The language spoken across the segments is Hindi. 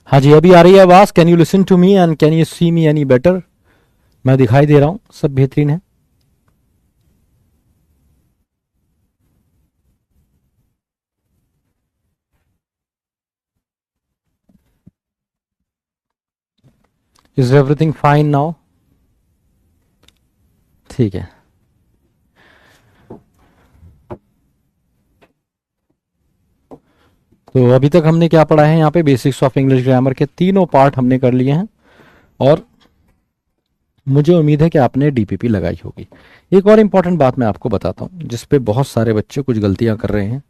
हाँ जी, अभी आ रही है आवाज? Can you listen to me and can you see me any better? मैं दिखाई दे रहा हूँ, सब बेहतरीन है। Is everything fine now? ठीक है। तो अभी तक हमने क्या पढ़ा है यहाँ पे? बेसिक्स ऑफ इंग्लिश ग्रामर के तीनों पार्ट हमने कर लिए हैं। और मुझे उम्मीद है कि आपने डीपीपी लगाई होगी। एक और इम्पॉर्टेंट बात मैं आपको बताता हूँ जिस पे बहुत सारे बच्चे कुछ गलतियां कर रहे हैं।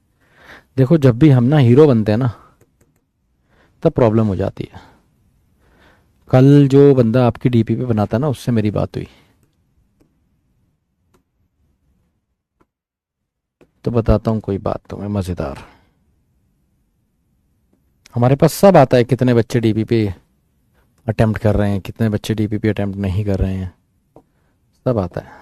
देखो, जब भी हम ना हीरो बनते हैं ना, तब प्रॉब्लम हो जाती है। कल जो बंदा आपकी डीपीपी बनाता है ना, उससे मेरी बात हुई, तो बताता हूँ कोई बात तुम्हें मज़ेदार। हमारे पास सब आता है, कितने बच्चे डीपीपी अटेम्प्ट कर रहे हैं, कितने बच्चे डीपीपी अटेम्प्ट नहीं कर रहे हैं, सब आता है।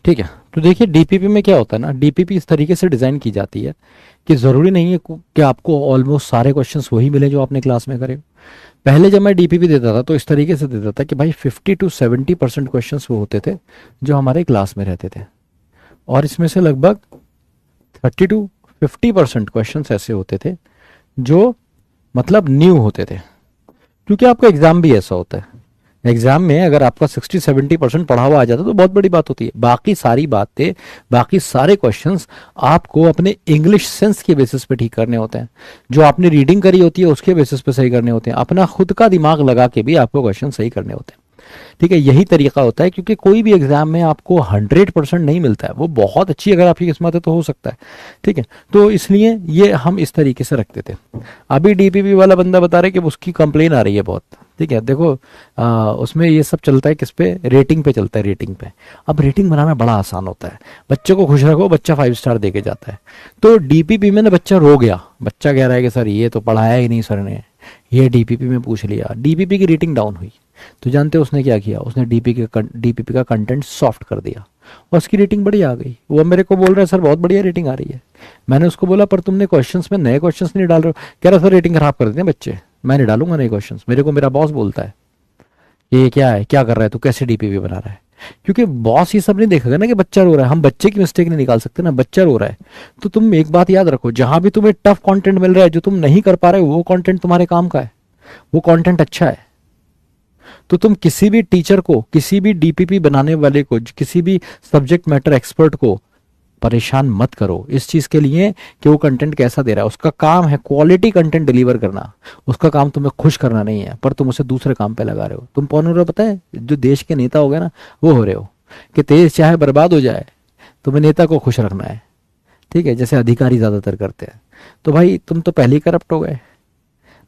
ठीक है। तो देखिए, डीपीपी में क्या होता है ना, डीपीपी इस तरीके से डिज़ाइन की जाती है कि ज़रूरी नहीं है कि आपको ऑलमोस्ट सारे क्वेश्चंस वही मिले जो आपने क्लास में करे। पहले जब मैं डीपीपी देता था तो इस तरीके से देता था कि भाई 50 to 70% क्वेश्चंस वो होते थे जो हमारे क्लास में रहते थे, और इसमें से लगभग 30 to 50% क्वेश्चंस ऐसे होते थे जो मतलब न्यू होते थे। क्योंकि आपका एग्जाम भी ऐसा होता है। एग्जाम में अगर आपका 60-70% पढ़ा हुआ आ जाता तो बहुत बड़ी बात होती है। बाकी सारी बातें, बाकी सारे क्वेश्चंस आपको अपने इंग्लिश सेंस के बेसिस पे ठीक करने होते हैं। जो आपने रीडिंग करी होती है उसके बेसिस पे सही करने होते हैं। अपना खुद का दिमाग लगा के भी आपको क्वेश्चन सही करने होते हैं। ठीक है, यही तरीका होता है। क्योंकि कोई भी एग्जाम में आपको 100% नहीं मिलता है। वो बहुत अच्छी अगर आपकी किस्मत है तो हो सकता है। ठीक है, तो इसलिए ये हम इस तरीके से रखते थे। अभी डीपीपी वाला बंदा बता रहा है कि उसकी कंप्लेन आ रही है बहुत। ठीक है, देखो, उसमें ये सब चलता है किस पे? रेटिंग पे चलता है, रेटिंग पे। अब रेटिंग बनाना बड़ा आसान होता है। बच्चे को खुश रखो, बच्चा 5 स्टार दे के जाता है। तो डीपीपी में ना बच्चा रो गया, बच्चा कह रहा है कि सर ये तो पढ़ाया ही नहीं सर ने, ये डीपीपी में पूछ लिया। डीपीपी की रेटिंग डाउन हुई, तो जानते हो उसने क्या किया? उसने डीपीपी का कंटेंट सॉफ्ट कर दिया और उसकी रेटिंग बढ़िया आ गई। वो मेरे को बोल रहा है सर बहुत बढ़िया रेटिंग आ रही है। मैंने उसको बोला पर तुमने क्वेश्चंस में नए क्वेश्चंस नहीं डाल रहे हो। कह रहा सर रेटिंग खराब कर देते हैं बच्चे, मैं नहीं डालूंगा नए क्वेश्चंस। मेरे को मेरा बॉस बोलता है ये क्या है, क्या कर रहा है तू, कैसे डीपीपी बना रहा है। क्योंकि बॉस ये सब नहीं देखेगा ना कि बच्चा रो रहा है। हम बच्चे की मिस्टेक नहीं निकाल सकते ना, बच्चा रो रहा है। तो तुम एक बात याद रखो, जहां भी तुम्हें टफ कंटेंट मिल रहा है, जो तुम नहीं कर पा रहे हो, वो कंटेंट तुम्हारे काम का है, वो कंटेंट अच्छा है। तो तुम किसी भी टीचर को, किसी भी डीपीपी बनाने वाले को, किसी भी सब्जेक्ट मैटर एक्सपर्ट को परेशान मत करो इस चीज के लिए कि वो कंटेंट कैसा दे रहा है। उसका काम है क्वालिटी कंटेंट डिलीवर करना। उसका काम तुम्हें खुश करना नहीं है, पर तुम उसे दूसरे काम पे लगा रहे हो। तुम कौन हो रहे हो पता है? जो देश के नेता हो गए ना, वो हो रहे हो कि देश चाहे बर्बाद हो जाए, तुम्हें नेता को खुश रखना है। ठीक है, जैसे अधिकारी ज्यादातर करते हैं। तो भाई तुम तो पहले ही करप्ट हो गए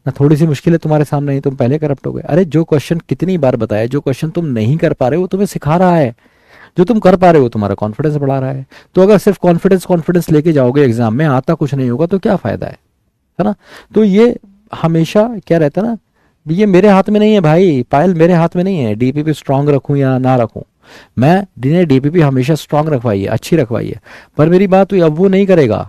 ना। थोड़ी सी मुश्किल है तुम्हारे सामने, ही तुम पहले करप्ट हो गए। अरे जो क्वेश्चन कितनी बार बताया, जो क्वेश्चन तुम नहीं कर पा रहे हो वो तुम्हें सिखा रहा है। जो तुम कर पा रहे हो तुम्हारा कॉन्फिडेंस बढ़ा रहा है। तो अगर सिर्फ कॉन्फिडेंस कॉन्फिडेंस लेके जाओगे एग्जाम में, आता कुछ नहीं होगा तो क्या फायदा है ना? तो ये हमेशा क्या रहता है ना, ये मेरे हाथ में नहीं है भाई, पायल मेरे हाथ में नहीं है डीपीपी स्ट्रांग रखूं या ना रखूं। मैं डीपीपी हमेशा स्ट्रांग रखवाई है, अच्छी रखवाई है। पर मेरी बात हुई, अब वो नहीं करेगा।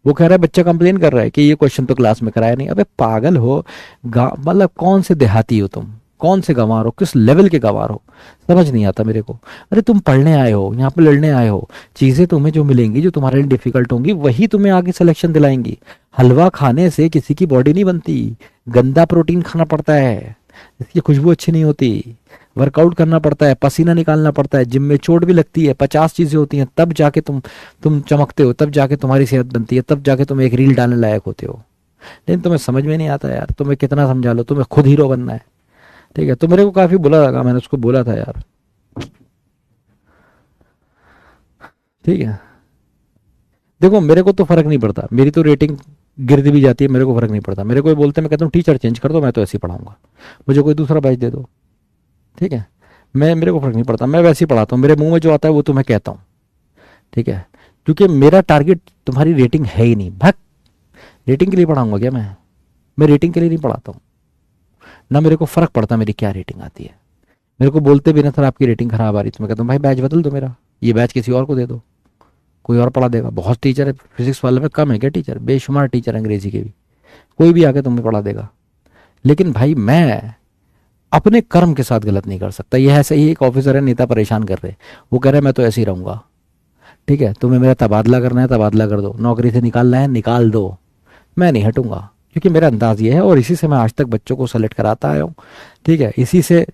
वो कह रहा है, बच्चा कंप्लेन कर रहा है कि ये क्वेश्चन तो क्लास में कराया नहीं। अबे पागल हो, मतलब कौन से देहाती हो तुम, कौन से गंवार हो, किस लेवल के गंवार हो, समझ नहीं आता मेरे को। अरे तुम पढ़ने आए हो, यहाँ पे लड़ने आए हो। चीजें तुम्हें जो मिलेंगी, जो तुम्हारे लिए डिफिकल्ट होंगी, वही तुम्हें आगे सिलेक्शन दिलाएंगी। हलवा खाने से किसी की बॉडी नहीं बनती। गंदा प्रोटीन खाना पड़ता है, इसकी खुशबू अच्छी नहीं होती। वर्कआउट करना पड़ता है, पसीना निकालना पड़ता है, जिम में चोट भी लगती है, 50 चीजें होती हैं, तब जाके तुम चमकते हो, तब जाके तुम्हारी सेहत बनती है, तब जाके तुम एक रील डालने लायक होते हो। लेकिन तुम्हें समझ में नहीं आता यार, तुम्हें कितना समझा लो, तुम्हें खुद हीरो बनना है। ठीक है, तो मेरे को काफी बुरा लगा, मैंने उसको बोला था यार। ठीक है, देखो मेरे को तो फर्क नहीं पड़ता, मेरी तो रेटिंग गिरती भी जाती है, मेरे को फर्क नहीं पड़ता। मेरे को ये बोलते हैं, मैं कहता हूँ टीचर चेंज कर दो, मैं तो ऐसे ही पढ़ाऊंगा, मुझे कोई दूसरा बैच दे दो। ठीक है, मैं, मेरे को फर्क नहीं पड़ता, मैं वैसे ही पढ़ाता हूँ। मेरे मुंह में जो आता है वो तो मैं कहता हूँ। ठीक है, क्योंकि मेरा टारगेट तुम्हारी रेटिंग है ही नहीं। भक, रेटिंग के लिए पढ़ाऊंगा क्या मैं रेटिंग के लिए नहीं पढ़ाता हूँ। ना मेरे को फर्क पड़ता मेरी क्या रेटिंग आती है। मेरे को बोलते भी ना सर आपकी रेटिंग खराब आ रही, तो मैं कहता हूँ भाई बैच बदल दो मेरा, ये बैच किसी और को दे दो। कोई और पढ़ा देगा। बहुत टीचर है फिजिक्स वाले में, कम है क्या टीचर? बेशुमार टीचर अंग्रेजी के भी, कोई भी आके तुम्हें पढ़ा देगा। लेकिन भाई मैं अपने कर्म के साथ गलत नहीं कर सकता। ये ऐसे ही एक ऑफिसर है, नेता परेशान कर रहे, वो कह रहे मैं तो ऐसे ही रहूंगा, ठीक है, तुम्हें मेरा तबादला करना है तबादला कर दो, नौकरी से निकालना है निकाल दो, मैं नहीं हटूंगा, क्योंकि मेरा अंदाज ये है और इसी से मैं आज तक बच्चों को सेलेक्ट कराता आया हूँ, ठीक है, इसी से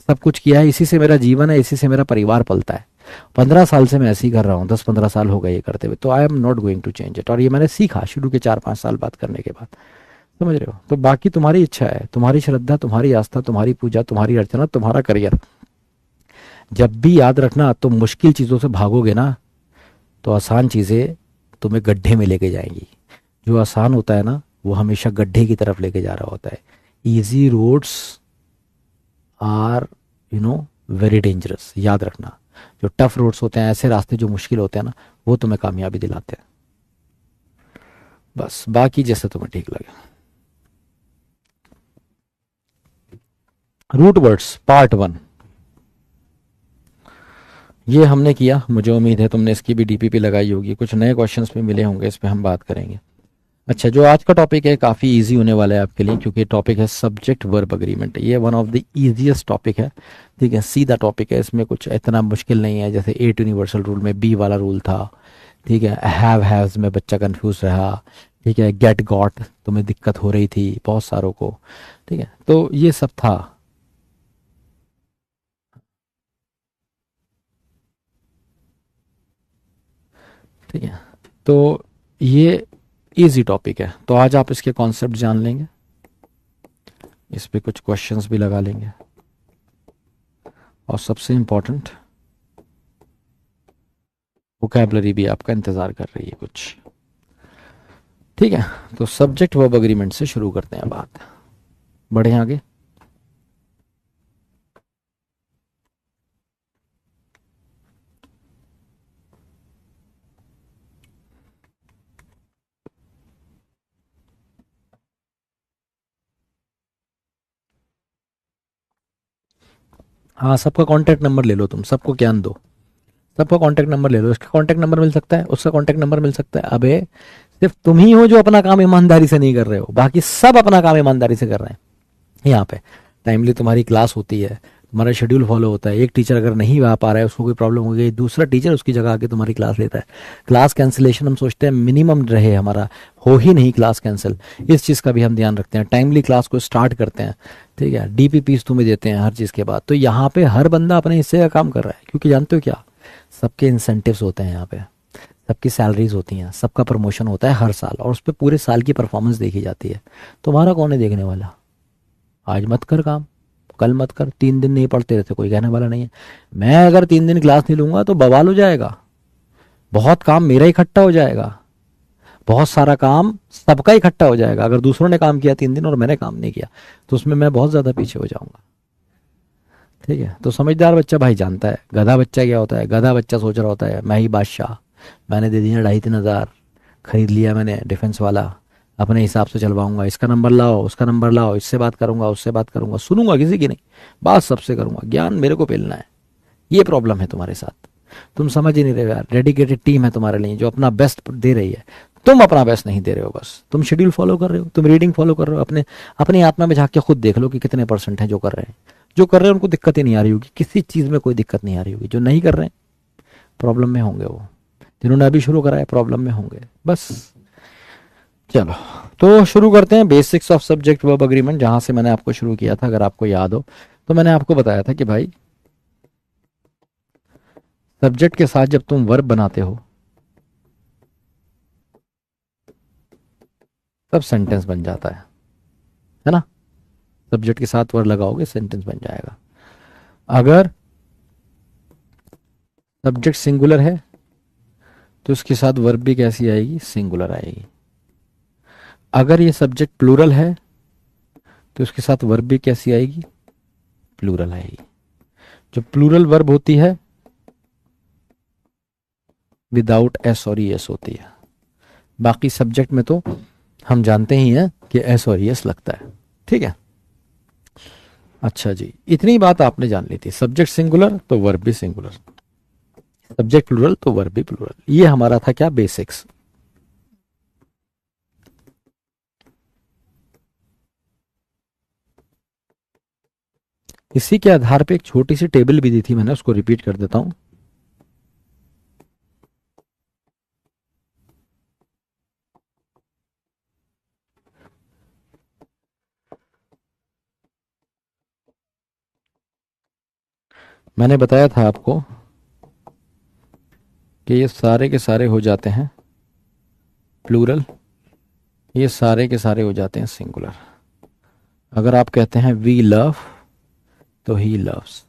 सब कुछ किया है, इसी से मेरा जीवन है, इसी से मेरा परिवार पलता है। 15 साल से मैं ऐसे ही कर रहा हूँ, 10-15 साल हो गए ये करते हुए, तो I am not going to change it. और ये मैंने सीखा शुरू के 4-5 साल बात करने के बाद, समझ रहे हो? तो बाकी तुम्हारी इच्छा है, तुम्हारी श्रद्धा, तुम्हारी आस्था, तुम्हारी पूजा, तुम्हारी अर्चना, तुम्हारा करियर। जब भी याद रखना, तुम मुश्किल चीज़ों से भागोगे ना तो आसान चीज़ें तुम्हें गड्ढे में लेके जाएंगी। जो आसान होता है ना वो हमेशा गड्ढे की तरफ लेके जा रहा होता है। Easy roads are very dangerous, याद रखना। जो टफ रोड्स होते हैं, ऐसे रास्ते जो मुश्किल होते हैं ना, वो तुम्हें कामयाबी दिलाते हैं। बस बाकी जैसे तुम्हें ठीक लगे। रूट वर्ड्स पार्ट 1 ये हमने किया। मुझे उम्मीद है तुमने इसकी भी डीपीपी लगाई होगी, कुछ नए क्वेश्चंस भी मिले होंगे, इस पे हम बात करेंगे। अच्छा, जो आज का टॉपिक है काफ़ी इजी होने वाला है आपके लिए, क्योंकि टॉपिक है सब्जेक्ट वर्ब अग्रीमेंट। ये one of the easiest topic है, ठीक है, सीधा टॉपिक है, इसमें कुछ इतना मुश्किल नहीं है। जैसे 8 यूनिवर्सल रूल में बी वाला रूल था, ठीक है, हैव्स में बच्चा कंफ्यूज रहा, ठीक है, गेट गॉट तुम्हें दिक्कत हो रही थी बहुत सारों को, ठीक है, तो ये सब था। ठीक है, तो ये इजी टॉपिक है, तो आज आप इसके कॉन्सेप्ट जान लेंगे, इस पे कुछ क्वेश्चंस भी लगा लेंगे, और सबसे इम्पोर्टेंट वोकैबुलरी भी आपका इंतज़ार कर रही है कुछ। ठीक है, तो सब्जेक्ट वर्ब अग्रीमेंट से शुरू करते हैं बात, बढ़े आगे। हाँ, सबका कॉन्टैक्ट नंबर ले लो, तुम सबको ज्ञान दो, सबका कॉन्टैक्ट नंबर ले लो। इसका कॉन्टैक्ट नंबर मिल सकता है, उसका कॉन्टैक्ट नंबर मिल सकता है। अबे सिर्फ तुम ही हो जो अपना काम ईमानदारी से नहीं कर रहे हो, बाकी सब अपना काम ईमानदारी से कर रहे हैं। यहाँ पे टाइमली तुम्हारी क्लास होती है, तुम्हारा शेड्यूल फॉलो होता है। एक टीचर अगर नहीं आ पा रहा है, उसको कोई प्रॉब्लम हो गई, दूसरा टीचर उसकी जगह आके तुम्हारी क्लास लेता है। क्लास कैंसिलेशन हम सोचते हैं मिनिमम रहे हमारा, हो ही नहीं क्लास कैंसिल, इस चीज़ का भी हम ध्यान रखते हैं। टाइमली क्लास को स्टार्ट करते हैं, ठीक है, डीपीपीस तुम्हें देते हैं हर चीज़ के बाद। तो यहाँ पे हर बंदा अपने हिस्से का काम कर रहा है, क्योंकि जानते हो क्या, सबके इंसेंटिव्स होते हैं यहाँ पे, सबकी सैलरीज होती हैं, सबका प्रमोशन होता है हर साल, और उस पर पूरे साल की परफॉर्मेंस देखी जाती है। तुम्हारा कौन है देखने वाला? आज मत कर काम, कल मत कर, 3 दिन नहीं पढ़ते रहते, कोई कहने वाला नहीं है। मैं अगर 3 दिन क्लास नहीं लूंगा तो बवाल हो जाएगा, बहुत काम मेरा इकट्ठा हो जाएगा, बहुत सारा काम सबका इकट्ठा हो जाएगा। अगर दूसरों ने काम किया 3 दिन और मैंने काम नहीं किया तो उसमें मैं बहुत ज़्यादा पीछे हो जाऊंगा। ठीक है, तो समझदार बच्चा भाई जानता है। गधा बच्चा क्या होता है? गधा बच्चा सोच रहा होता है मैं ही बादशाह, मैंने दे दिया 2,500-3,000, खरीद लिया मैंने डिफेंस वाला, अपने हिसाब से चलवाऊंगा, इसका नंबर लाओ उसका नंबर लाओ, इससे बात करूंगा उससे बात करूंगा, सुनूंगा किसी की नहीं, बात सबसे करूंगा, ज्ञान मेरे को पेलना है। ये प्रॉब्लम है तुम्हारे साथ, तुम समझ ही नहीं रहे यार। डेडिकेटेड टीम है तुम्हारे लिए जो अपना बेस्ट दे रही है, तुम अपना बेस्ट नहीं दे रहे हो। बस तुम शेड्यूल फॉलो कर रहे हो, तुम रीडिंग फॉलो कर रहे हो, अपने अपनी आत्मा में झांक के खुद देख लो कि कितने % है जो कर रहे हैं। जो कर रहे हैं उनको दिक्कत ही नहीं आ रही होगी, किसी चीज़ में कोई दिक्कत नहीं आ रही होगी। जो नहीं कर रहे हैं प्रॉब्लम में होंगे, वो जिन्होंने अभी शुरू करा है प्रॉब्लम में होंगे। बस चलो, तो शुरू करते हैं basics of subject verb agreement, जहां से मैंने आपको शुरू किया था। अगर आपको याद हो तो मैंने आपको बताया था कि भाई सब्जेक्ट के साथ जब तुम वर्ब बनाते हो तब सेंटेंस बन जाता है ना। सब्जेक्ट के साथ वर्ब लगाओगे सेंटेंस बन जाएगा। अगर सब्जेक्ट सिंगुलर है तो उसके साथ वर्ब भी कैसी आएगी? सिंगुलर आएगी। अगर ये सब्जेक्ट प्लूरल है तो उसके साथ वर्ब भी कैसी आएगी? प्लूरल आएगी। जो प्लूरल वर्ब होती है विदाउट एस और एस होती है। बाकी सब्जेक्ट में तो हम जानते ही हैं कि एस और एस लगता है। ठीक है, अच्छा जी, इतनी बात आपने जान ली थी। सब्जेक्ट सिंगुलर तो वर्ब भी सिंगुलर। सब्जेक्ट प्लूरल तो वर्ब भी प्लूरल। ये हमारा था क्या, बेसिक्स। इसी के आधार पे एक छोटी सी टेबल भी दी थी मैंने, उसको रिपीट कर देता हूं। मैंने बताया था आपको कि ये सारे के सारे हो जाते हैं प्लूरल, ये सारे के सारे हो जाते हैं सिंगुलर। अगर आप कहते हैं वी लव, तो ही लव्स।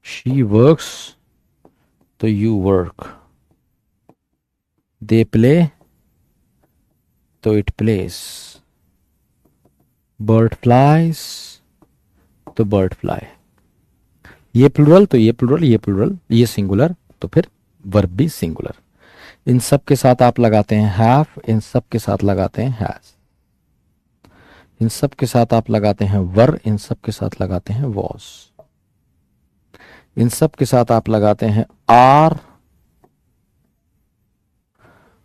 शी वर्क्स, तो यू वर्क। दे प्ले, तो इट प्लेस। बर्ड फ्लाइज, तो बर्ड फ्लाई। ये प्लूरल तो ये प्लूरल, ये प्लूरल, ये सिंगुलर, तो फिर वर्ब भी सिंगुलर। इन सब के साथ आप लगाते हैं हैव, इन सब के साथ लगाते हैं हैज, इन सब के साथ आप लगाते हैं वर, इन सब के साथ लगाते हैं वॉज, इन सब के साथ आप लगाते हैं आर,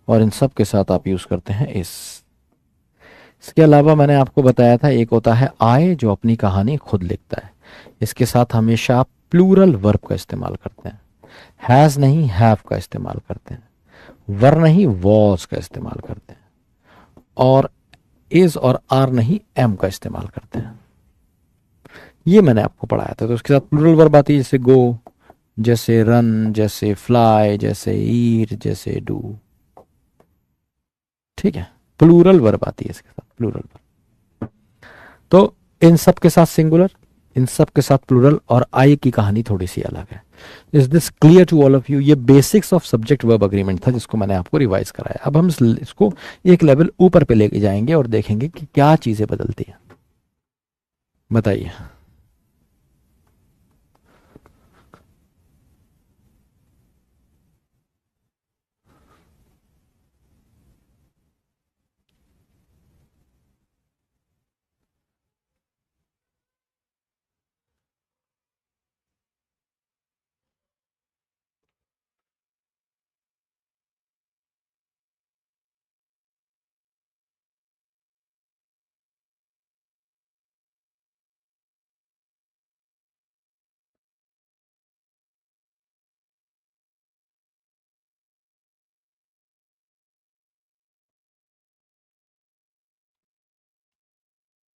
और इन सब के साथ आप यूज करते हैं इस। इसके अलावा मैंने आपको बताया था एक होता है आई, जो अपनी कहानी खुद लिखता है। इसके साथ हमेशा आप प्लूरल वर्ब का इस्तेमाल करते हैं। हैज नहीं हैव का इस्तेमाल करते हैं, वर नहीं वॉज का इस्तेमाल करते हैं, और इज और आर नहीं एम का इस्तेमाल करते हैं। ये मैंने आपको पढ़ाया था। तो उसके साथ प्लूरल वर्ब आती है, जैसे गो, जैसे रन, जैसे फ्लाई, जैसे ईट, जैसे डू। ठीक है, प्लूरल वर्ब आती है इसके साथ, प्लूरल वर्ब। तो इन सब के साथ सिंगुलर, इन सब के साथ प्लूरल, और आई की कहानी थोड़ी सी अलग है। Is this clear to all of you? ये basics of subject verb agreement था जिसको मैंने आपको रिवाइज कराया। अब हम इसको एक लेवल ऊपर पे लेके जाएंगे और देखेंगे कि क्या चीजें बदलती हैं। बताइए।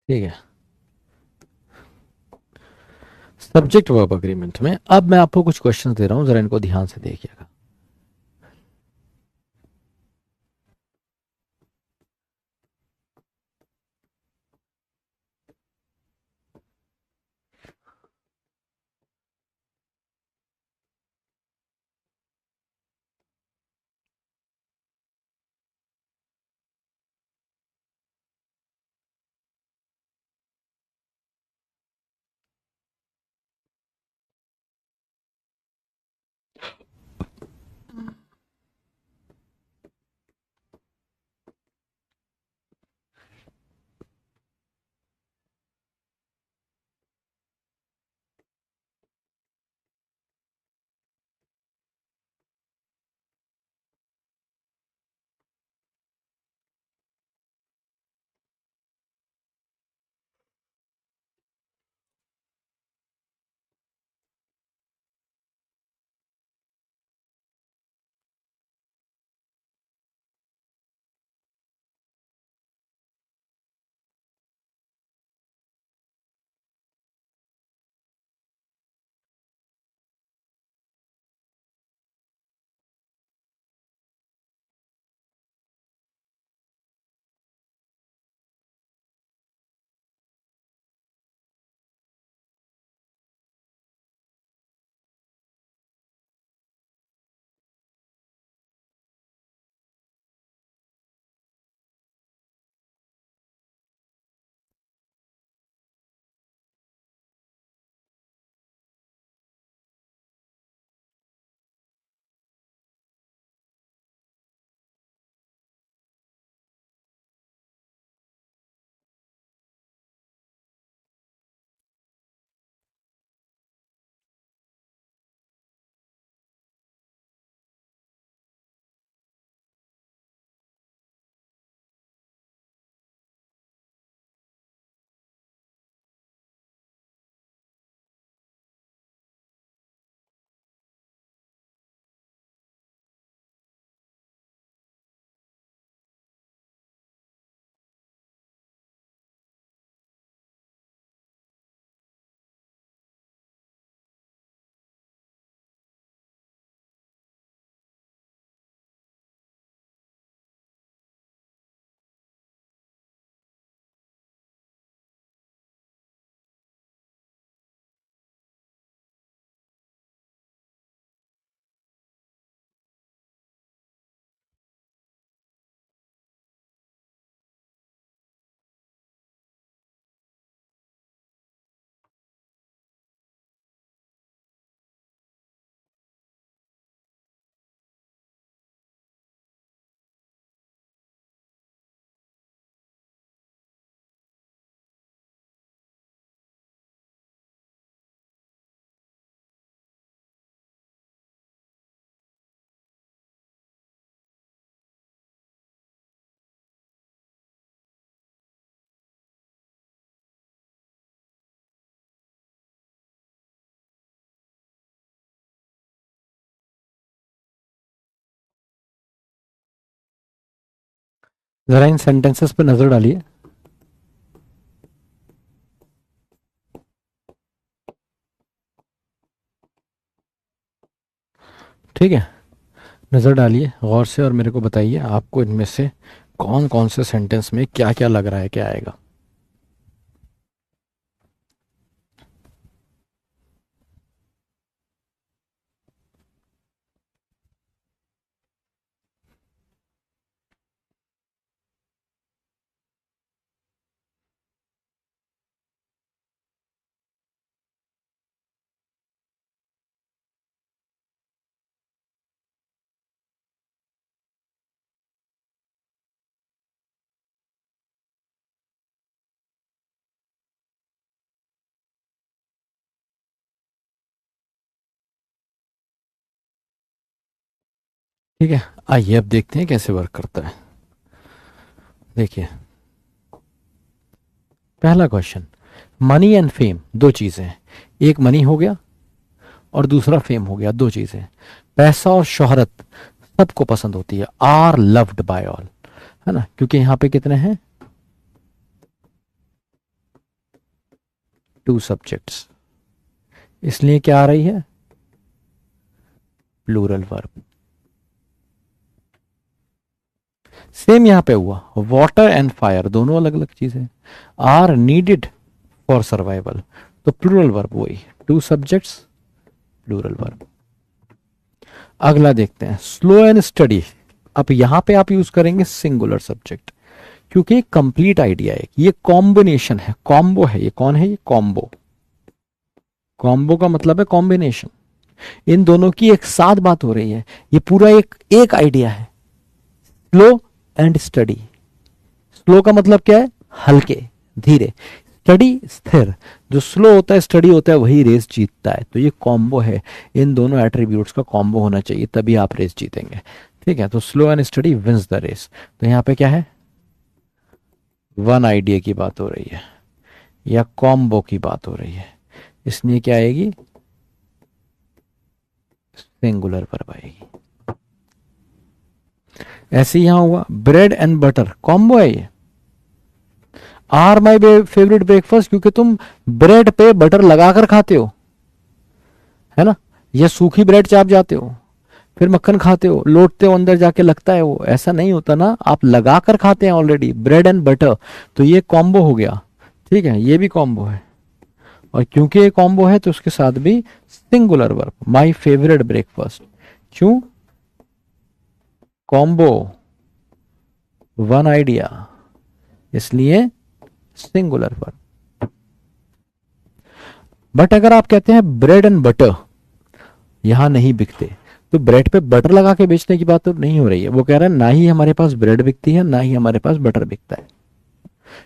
ठीक है, सब्जेक्ट वर्ब अग्रीमेंट में अब मैं आपको कुछ क्वेश्चन दे रहा हूं, जरा इनको ध्यान से देखिएगा। जरा इन सेंटेंसेस पे नजर डालिए। ठीक है, नजर डालिए गौर से और मेरे को बताइए आपको इनमें से कौन कौन से सेंटेंस में क्या क्या लग रहा है क्या आएगा। ठीक है, आइए अब देखते हैं कैसे वर्क करता है। देखिए, पहला क्वेश्चन, मनी एंड फेम दो चीजें हैं। एक मनी हो गया और दूसरा फेम हो गया, दो चीजें। पैसा और शोहरत सबको पसंद होती है, आर लव्ड बाय ऑल, है ना, क्योंकि यहां पे कितने हैं, टू सब्जेक्ट्स, इसलिए क्या आ रही है, प्लूरल वर्ब। सेम यहां पे हुआ, वाटर एंड फायर दोनों अलग अलग चीजें, आर नीडेड फॉर सर्वाइवल, तो प्लूरल वर्ब वही, टू सब्जेक्ट्स प्लूरल वर्ब। अगला देखते हैं, स्लो एंड स्टडी। अब यहां पे आप यूज करेंगे सिंगुलर सब्जेक्ट, क्योंकि कंप्लीट आइडिया है, ये कॉम्बिनेशन है, कॉम्बो है, ये कौन है, ये कॉम्बो। कॉम्बो का मतलब है कॉम्बिनेशन, इन दोनों की एक साथ बात हो रही है, ये पूरा एक एक आइडिया है। स्लो एंड स्टडी, स्लो का मतलब क्या है, हल्के धीरे, स्टडी स्थिर, जो स्लो होता है स्टडी होता है वही रेस जीतता है, तो ये कॉम्बो है, इन दोनों एट्रीब्यूट्स का कॉम्बो होना चाहिए तभी आप रेस जीतेंगे। ठीक है, तो slow and steady wins the race, तो यहां पे क्या है, वन आइडिया की बात हो रही है या कॉम्बो की बात हो रही है, इसलिए क्या आएगी, सिंगुलर वर्ब आएगी। ऐसे यहां हुआ, ब्रेड एंड बटर कॉम्बो है ये, आर माई फेवरेट ब्रेकफास्ट, क्योंकि तुम ब्रेड पे बटर लगाकर खाते हो, है ना, या सूखी ब्रेड चाप जाते हो फिर मक्खन खाते हो, लोटते हो अंदर जाके लगता है वो, ऐसा नहीं होता ना, आप लगाकर खाते हैं ऑलरेडी, ब्रेड एंड बटर, तो ये कॉम्बो हो गया। ठीक है, ये भी कॉम्बो है, और क्योंकि ये कॉम्बो है तो उसके साथ भी singular verb, my favourite breakfast, क्यों, कॉम्बो, वन आइडिया, इसलिए सिंगुलर वर्ब। बट अगर आप कहते हैं ब्रेड एंड बटर यहां नहीं बिकते, तो ब्रेड पे बटर लगा के बेचने की बात तो नहीं हो रही है, वो कह रहा है ना ही हमारे पास ब्रेड बिकती है ना ही हमारे पास बटर बिकता है,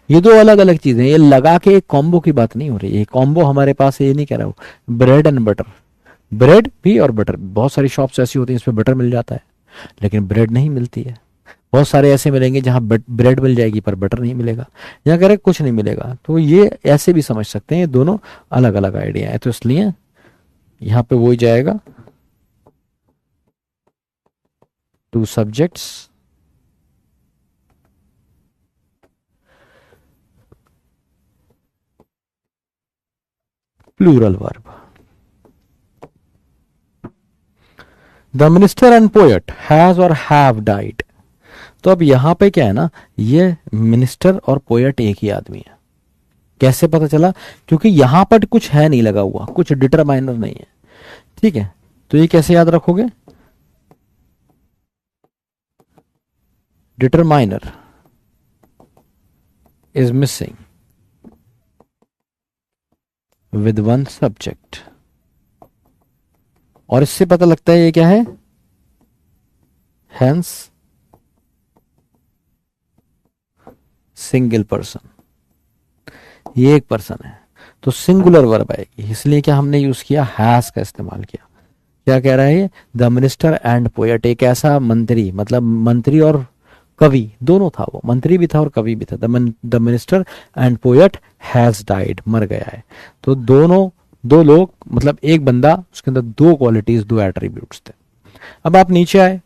ये दो अलग अलग चीजें, ये लगा के एक कॉम्बो की बात नहीं हो रही है, कॉम्बो हमारे पास ये नहीं कह रहा वो, ब्रेड एंड बटर, ब्रेड भी और बटर, बहुत सारी शॉप्स ऐसी होती हैं इसमें बटर मिल जाता है लेकिन ब्रेड नहीं मिलती है, बहुत सारे ऐसे मिलेंगे जहां ब्रेड मिल जाएगी पर बटर नहीं मिलेगा, यहाँ कह रहे कुछ नहीं मिलेगा, तो ये ऐसे भी समझ सकते हैं, ये दोनों अलग अलग आइडिया है, तो इसलिए यहां पे वो ही जाएगा, two subjects plural verb. The minister and poet has और हैव डाइड, तो अब यहां पे क्या है ना, ये मिनिस्टर और पोएट एक ही आदमी है, कैसे पता चला, क्योंकि यहां पर कुछ है नहीं लगा हुआ, कुछ डिटरमाइनर नहीं है। ठीक है, तो ये कैसे याद रखोगे, determiner is missing with one subject, और इससे पता लगता है ये क्या है, हैंस सिंगल पर्सन, ये एक पर्सन है, तो सिंगुलर वर्ब आएगी, इसलिए क्या हमने यूज किया, हैज का इस्तेमाल किया। क्या कह रहा है ये, द मिनिस्टर एंड पोएट, एक ऐसा मंत्री, मतलब मंत्री और कवि दोनों था, वो मंत्री भी था और कवि भी था, the minister and poet has died, मर गया है, तो दोनों, दो लोग, मतलब एक बंदा, उसके अंदर दो क्वालिटीज दो एट्रीब्यूट्स थे। अब आप नीचे आए,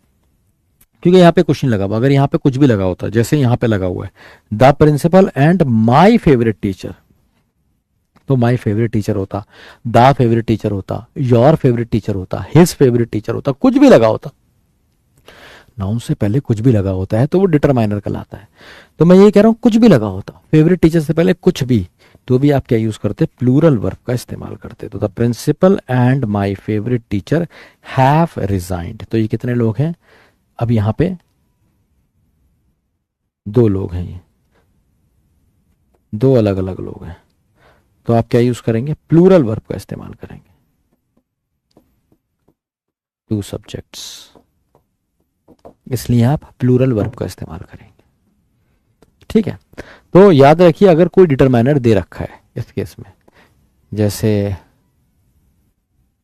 क्योंकि यहाँ पे कुछ नहीं लगा हुआ। अगर यहाँ पे कुछ भी लगा होता, जैसे यहाँ पे लगा हुआ है the principal and my favourite teacher, तो माई फेवरेट टीचर होता, द फेवरेट टीचर होता, योर फेवरेट टीचर होता, हिज फेवरेट टीचर होता, कुछ भी लगा होता। नाउन से पहले कुछ भी लगा होता है तो वो डिटरमाइनर कहलाता है। तो मैं ये कह रहा हूं कुछ भी लगा होता, फेवरेट टीचर से पहले कुछ भी, तो भी आप क्या यूज करते, प्लूरल वर्ब का इस्तेमाल करते। तो the principal and my favourite teacher have resigned, तो ये कितने लोग हैं, अब यहां पे दो लोग हैं, ये दो अलग अलग लोग हैं, तो आप क्या यूज करेंगे, प्लूरल वर्ब का इस्तेमाल करेंगे, टू सब्जेक्ट्स, इसलिए आप प्लूरल वर्ब का इस्तेमाल करेंगे। ठीक है, तो याद रखिए अगर कोई डिटरमाइनर दे रखा है इस केस में, जैसे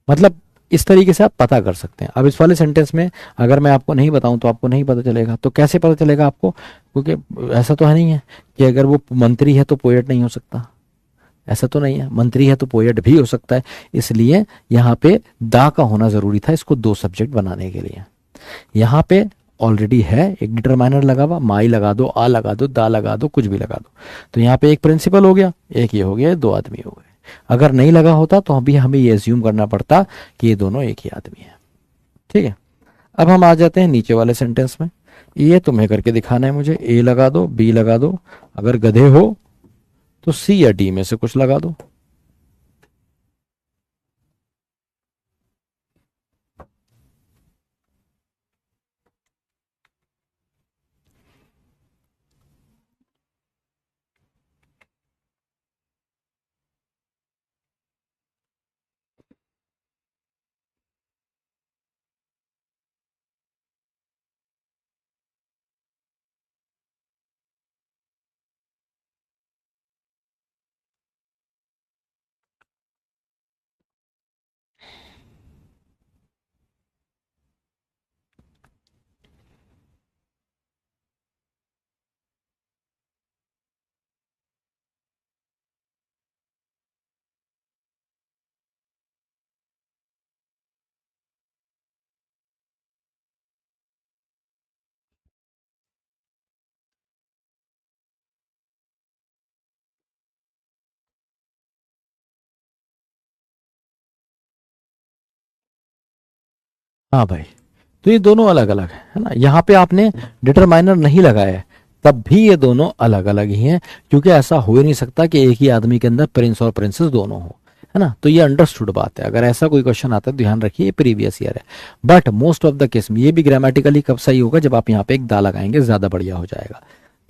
मतलब इस तरीके से आप पता कर सकते हैं। अब इस वाले सेंटेंस में अगर मैं आपको नहीं बताऊं तो आपको नहीं पता चलेगा, तो कैसे पता चलेगा आपको, क्योंकि ऐसा तो है नहीं है कि अगर वो मंत्री है तो पोएट नहीं हो सकता, ऐसा तो नहीं है, मंत्री है तो पोएट भी हो सकता है, इसलिए यहाँ पे दा का होना जरूरी था इसको दो सब्जेक्ट बनाने के लिए। यहाँ पे ऑलरेडी है एक डिटरमाइनर लगा हुआ, माई लगा दो, आ लगा दो, दा लगा दो, कुछ भी लगा दो, तो यहाँ पे एक प्रिंसिपल हो गया, एक ये हो गया, दो आदमी हो गए। अगर नहीं लगा होता तो अभी हमें ये एज्यूम करना पड़ता कि ये दोनों एक ही आदमी है। ठीक है, अब हम आ जाते हैं नीचे वाले सेंटेंस में। ये तुम्हें करके दिखाना है मुझे, ए लगा दो, बी लगा दो, अगर गधे हो तो सी या डी में से कुछ लगा दो। हाँ भाई, तो ये दोनों अलग अलग है ना, यहाँ पे आपने डिटरमाइनर नहीं लगाया है तब भी ये दोनों अलग अलग ही हैं, क्योंकि ऐसा हो ही नहीं सकता कि एक ही आदमी के अंदर प्रिंस और प्रिंसेस दोनों हो, है ना। तो ये अंडरस्टूड बात है, अगर ऐसा कोई क्वेश्चन आता है तो ध्यान रखिए ये प्रीवियस ईयर है। But most of the case में ये भी ग्रामेटिकली कब सही होगा, जब आप यहाँ पे एक दा लगाएंगे ज्यादा बढ़िया हो जाएगा।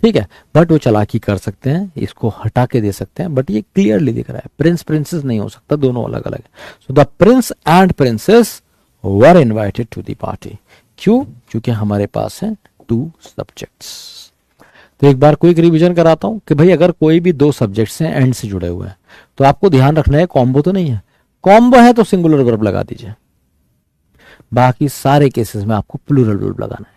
ठीक है, बट वो चालाकी कर सकते हैं, इसको हटा के दे सकते हैं, बट ये क्लियरली दिख रहा है प्रिंस प्रिंसेस नहीं हो सकता, दोनों अलग अलग है। So the prince and princess were invited to the party. क्यों, क्योंकि हमारे पास है टू सब्जेक्ट्स। तो एक बार क्विक रिवीजन कराता हूं कि भाई अगर कोई भी दो सब्जेक्ट्स हैं एंड से जुड़े हुए हैं तो आपको ध्यान रखना है कॉम्बो तो नहीं है, कॉम्बो है तो सिंगुलर वर्ब लगा दीजिए, बाकी सारे केसेस में आपको प्लूरल वर्ब लगाना है।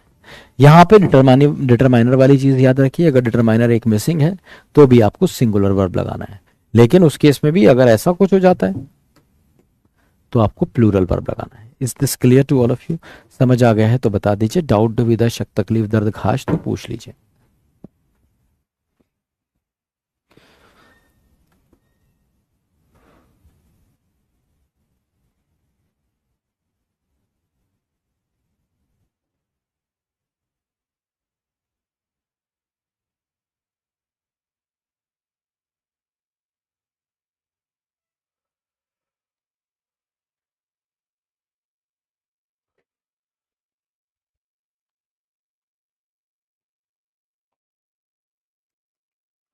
यहां पे डिटरमाइनर वाली चीज याद रखिए, अगर डिटरमाइनर एक मिसिंग है तो भी आपको सिंगुलर वर्ब लगाना है, लेकिन उस केस में भी अगर ऐसा कुछ हो जाता है तो आपको प्लूरल वर्ब लगाना है। Is this clear to all of you, समझ आ गया है तो बता दीजिए, डाउट दुविधा शक तकलीफ दर्द खाश तो पूछ लीजिए।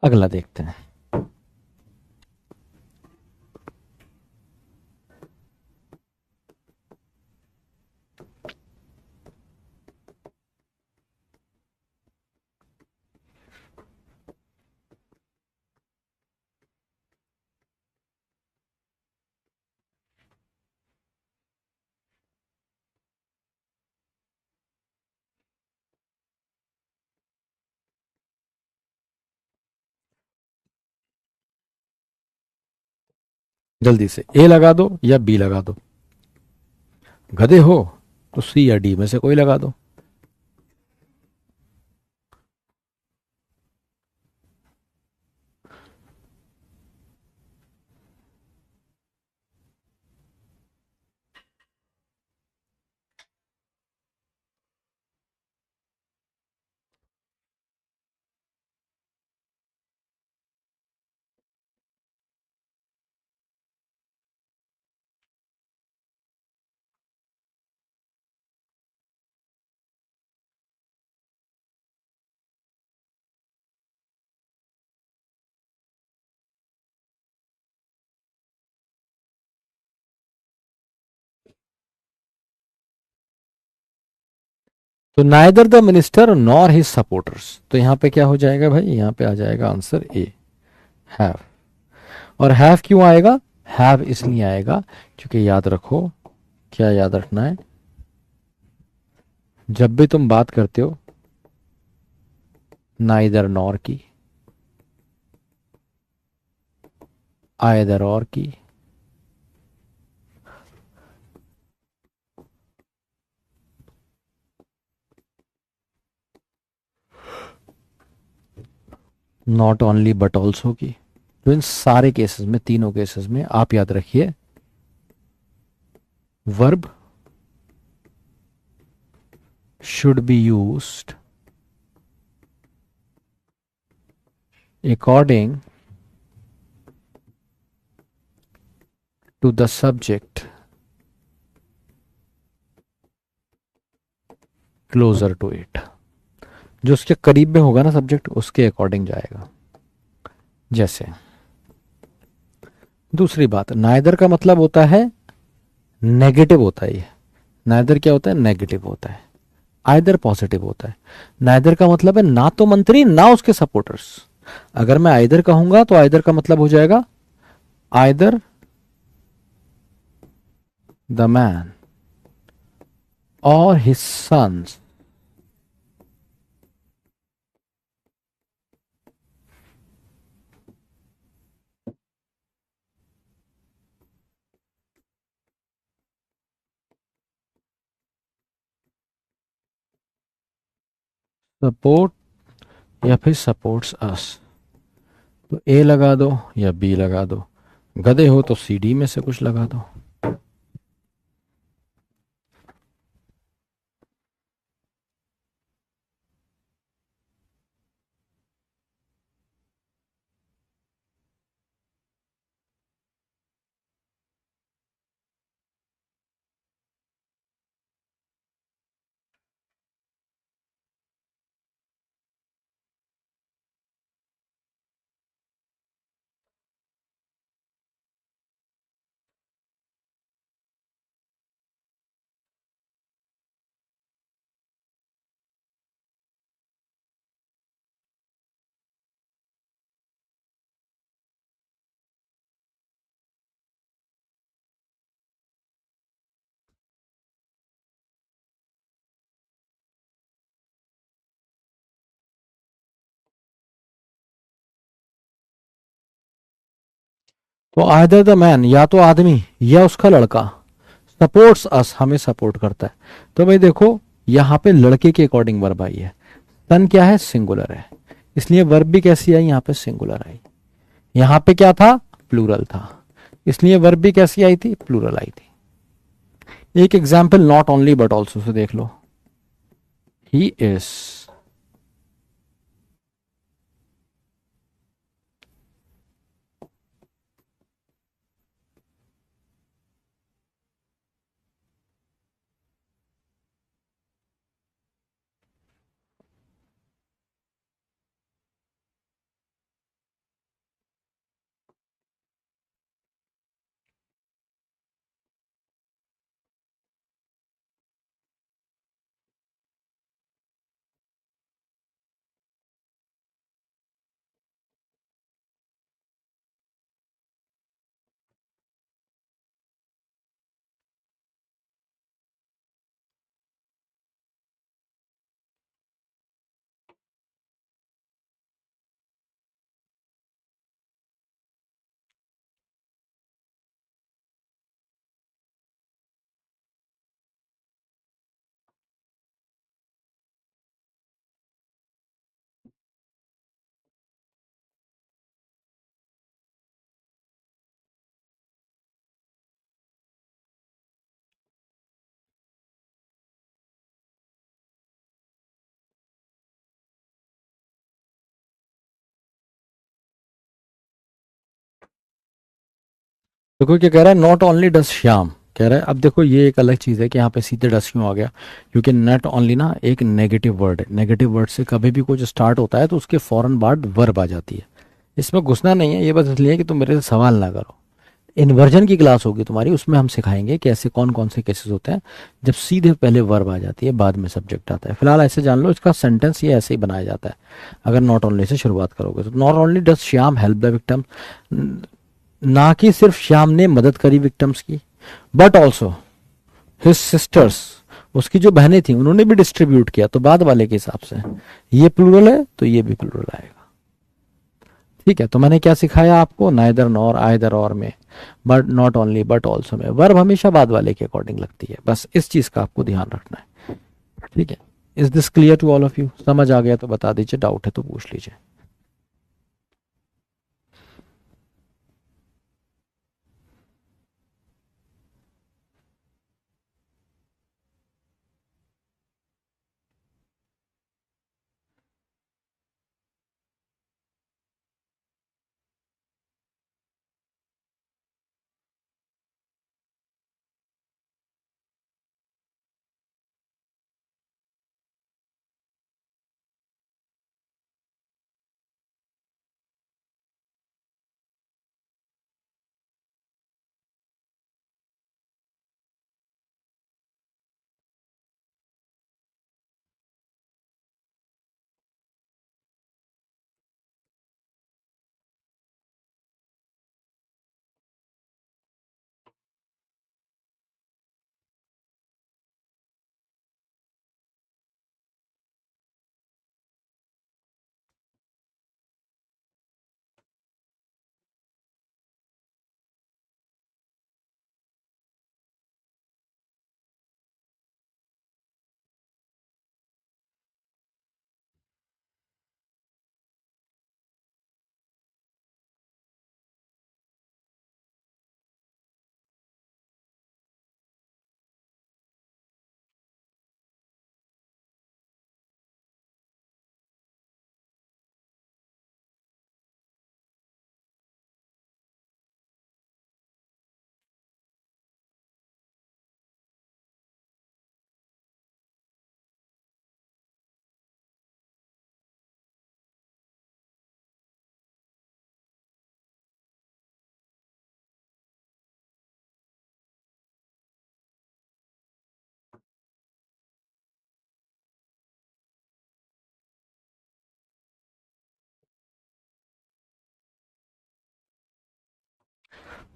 अगला देखते हैं। जल्दी से ए लगा दो या बी लगा दो, गधे हो तो सी या डी में से कोई लगा दो। तो neither the minister nor his supporters, तो यहां पे क्या हो जाएगा भाई, यहां पे आ जाएगा आंसर ए, हैव। और हैव क्यों आएगा, हैव इसलिए आएगा क्योंकि याद रखो, क्या याद रखना है, जब भी तुम बात करते हो नाइदर नॉर की, आइदर और की, नॉट ओनली बट ऑल्सो की, तो इन सारे केसेस में, तीनों केसेस में आप याद रखिए verb should be used according to the subject closer to it, जो उसके करीब में होगा ना सब्जेक्ट, उसके अकॉर्डिंग जाएगा। जैसे दूसरी बात, नाइदर का मतलब होता है नेगेटिव होता है, ये नाइदर क्या होता है, नेगेटिव होता है। आइदर पॉजिटिव होता है। नाइदर का मतलब है ना तो मंत्री ना उसके सपोर्टर्स। अगर मैं आइदर कहूंगा तो आइदर का मतलब हो जाएगा आइदर द मैन और हिज सन्स सपोर्ट या फिर सपोर्ट्स अस। तो ए लगा दो या बी लगा दो, गधे हो तो सी डी में से कुछ लगा दो। तो आइदर द मैन या तो आदमी या उसका लड़का, सपोर्ट्स अस हमें सपोर्ट करता है। तो भाई देखो यहां पे लड़के के अकॉर्डिंग वर्ब आई है, सन क्या है, सिंगुलर है, इसलिए वर्ब भी कैसी आई, यहां पे सिंगुलर आई। यहां पे क्या था, प्लूरल था, इसलिए वर्ब भी कैसी आई थी, प्लूरल आई थी। एक example not only but also say देख लो, ही इज, देखो क्या कह रहा है, नॉट ओनली डस श्याम कह रहा है। अब देखो ये एक अलग चीज है कि यहाँ पे सीधे डस क्यों आ गया, क्योंकि नॉट ओनली ना एक नेगेटिव वर्ड है, नेगेटिव वर्ड से कभी भी कुछ स्टार्ट होता है तो उसके फौरन बाद वर्ब आ जाती है। इसमें घुसना नहीं है, ये बस इसलिए कि तुम मेरे से सवाल ना करो। इन्वर्जन की क्लास होगी तुम्हारी, उसमें हम सिखाएंगे कि ऐसे कौन कौन से केसेस होते हैं जब सीधे पहले वर्ब आ जाती है बाद में सब्जेक्ट आता है। फिलहाल ऐसे जान लो इसका सेंटेंस ये ऐसे ही बनाया जाता है अगर नॉट ओनली से शुरुआत करोगे तो। Not only does Shyam help the victim, ना कि सिर्फ श्याम ने मदद करी विक्टिम्स की, बट ऑल्सो हिज सिस्टर्स, उसकी जो बहनें थी उन्होंने भी डिस्ट्रीब्यूट किया। तो बाद वाले के हिसाब से ये प्लूरल है तो ये भी प्लूरल आएगा। ठीक है, तो मैंने क्या सिखाया आपको, नाइदर नॉर आइदर और में, but not only but also में वर्ब हमेशा बाद वाले के अकॉर्डिंग लगती है। बस इस चीज का आपको ध्यान रखना है। ठीक है, is this clear to all of you? समझ आ गया तो बता दीजिए, डाउट है तो पूछ लीजिए।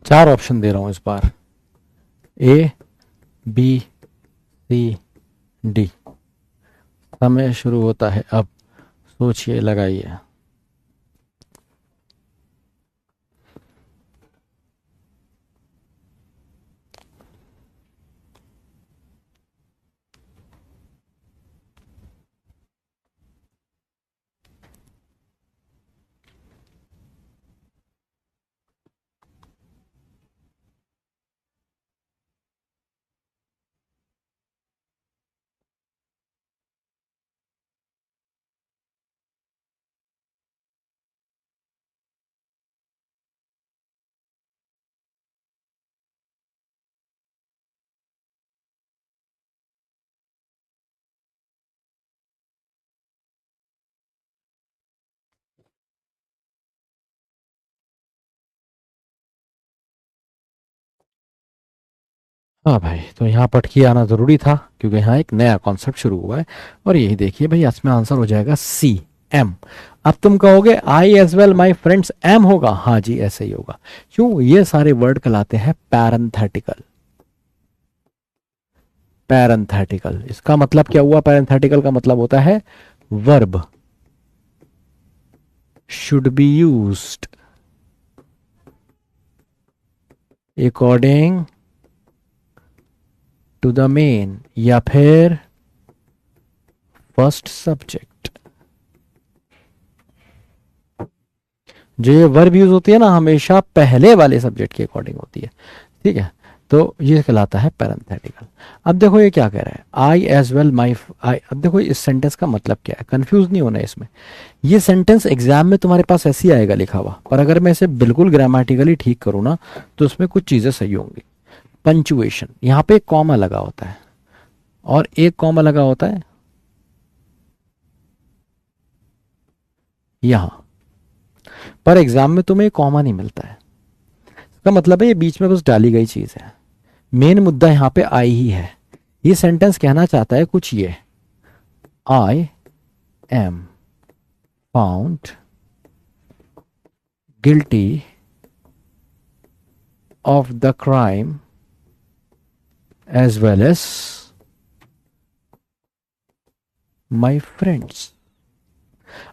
4 ऑप्शन दे रहा हूं इस बार, ए बी सी डी। समय शुरू होता है अब, सोचिए लगाइए। हाँ भाई, तो यहाँ पटकी आना जरूरी था क्योंकि यहाँ एक नया कॉन्सेप्ट शुरू हुआ है। और यही देखिए भाई, इसमें आंसर हो जाएगा सी, एम। अब तुम कहोगे I as well my friends am होगा, हाँ जी ऐसे ही होगा। क्यों? ये सारे वर्ड कहलाते हैं पैरेंथेटिकल। पैरेंथेटिकल इसका मतलब क्या हुआ? पैरेंथेटिकल का मतलब होता है verb should be used according to the main या फिर फर्स्ट सब्जेक्ट। जो ये वर्ब यूज होती है ना, हमेशा पहले वाले सब्जेक्ट के अकॉर्डिंग होती है। ठीक है, तो ये कहलाता है पैरेंथेटिकल। अब देखो ये क्या कह रहा है, आई एज वेल माई आई। अब देखो इस सेंटेंस का मतलब क्या है, कंफ्यूज नहीं होना है इसमें। ये सेंटेंस एग्जाम में तुम्हारे पास ऐसे ही आएगा लिखा हुआ, पर अगर मैं इसे बिल्कुल ग्रामेटिकली ठीक करूँ ना तो उसमें कुछ चीजें सही होंगी। पंचुएशन, यहाँ पे एक कॉमा लगा होता है और एक कॉमा लगा होता है यहां, पर एग्जाम में तुम्हें कॉमा नहीं मिलता है। का मतलब है ये बीच में बस डाली गई चीज है, मेन मुद्दा यहां पे आई ही है। ये सेंटेंस कहना चाहता है कुछ ये, I am found guilty of the crime as well as my friends.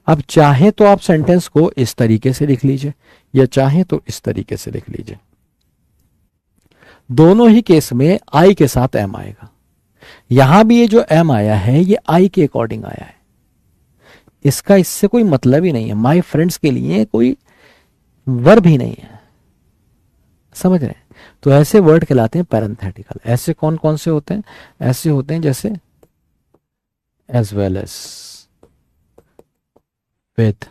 अब चाहे तो आप सेंटेंस को इस तरीके से लिख लीजिए या चाहे तो इस तरीके से लिख लीजिए, दोनों ही केस में आई के साथ एम आएगा। यहां भी ये जो एम आया है ये आई के अकॉर्डिंग आया है, इसका इससे कोई मतलब ही नहीं है। माई फ्रेंड्स के लिए कोई वर्ब ही नहीं है, समझ रहे हैं? तो ऐसे वर्ड कहलाते हैं पैरेंथेटिकल। ऐसे कौन कौन से होते हैं? ऐसे होते हैं जैसे as well as, with,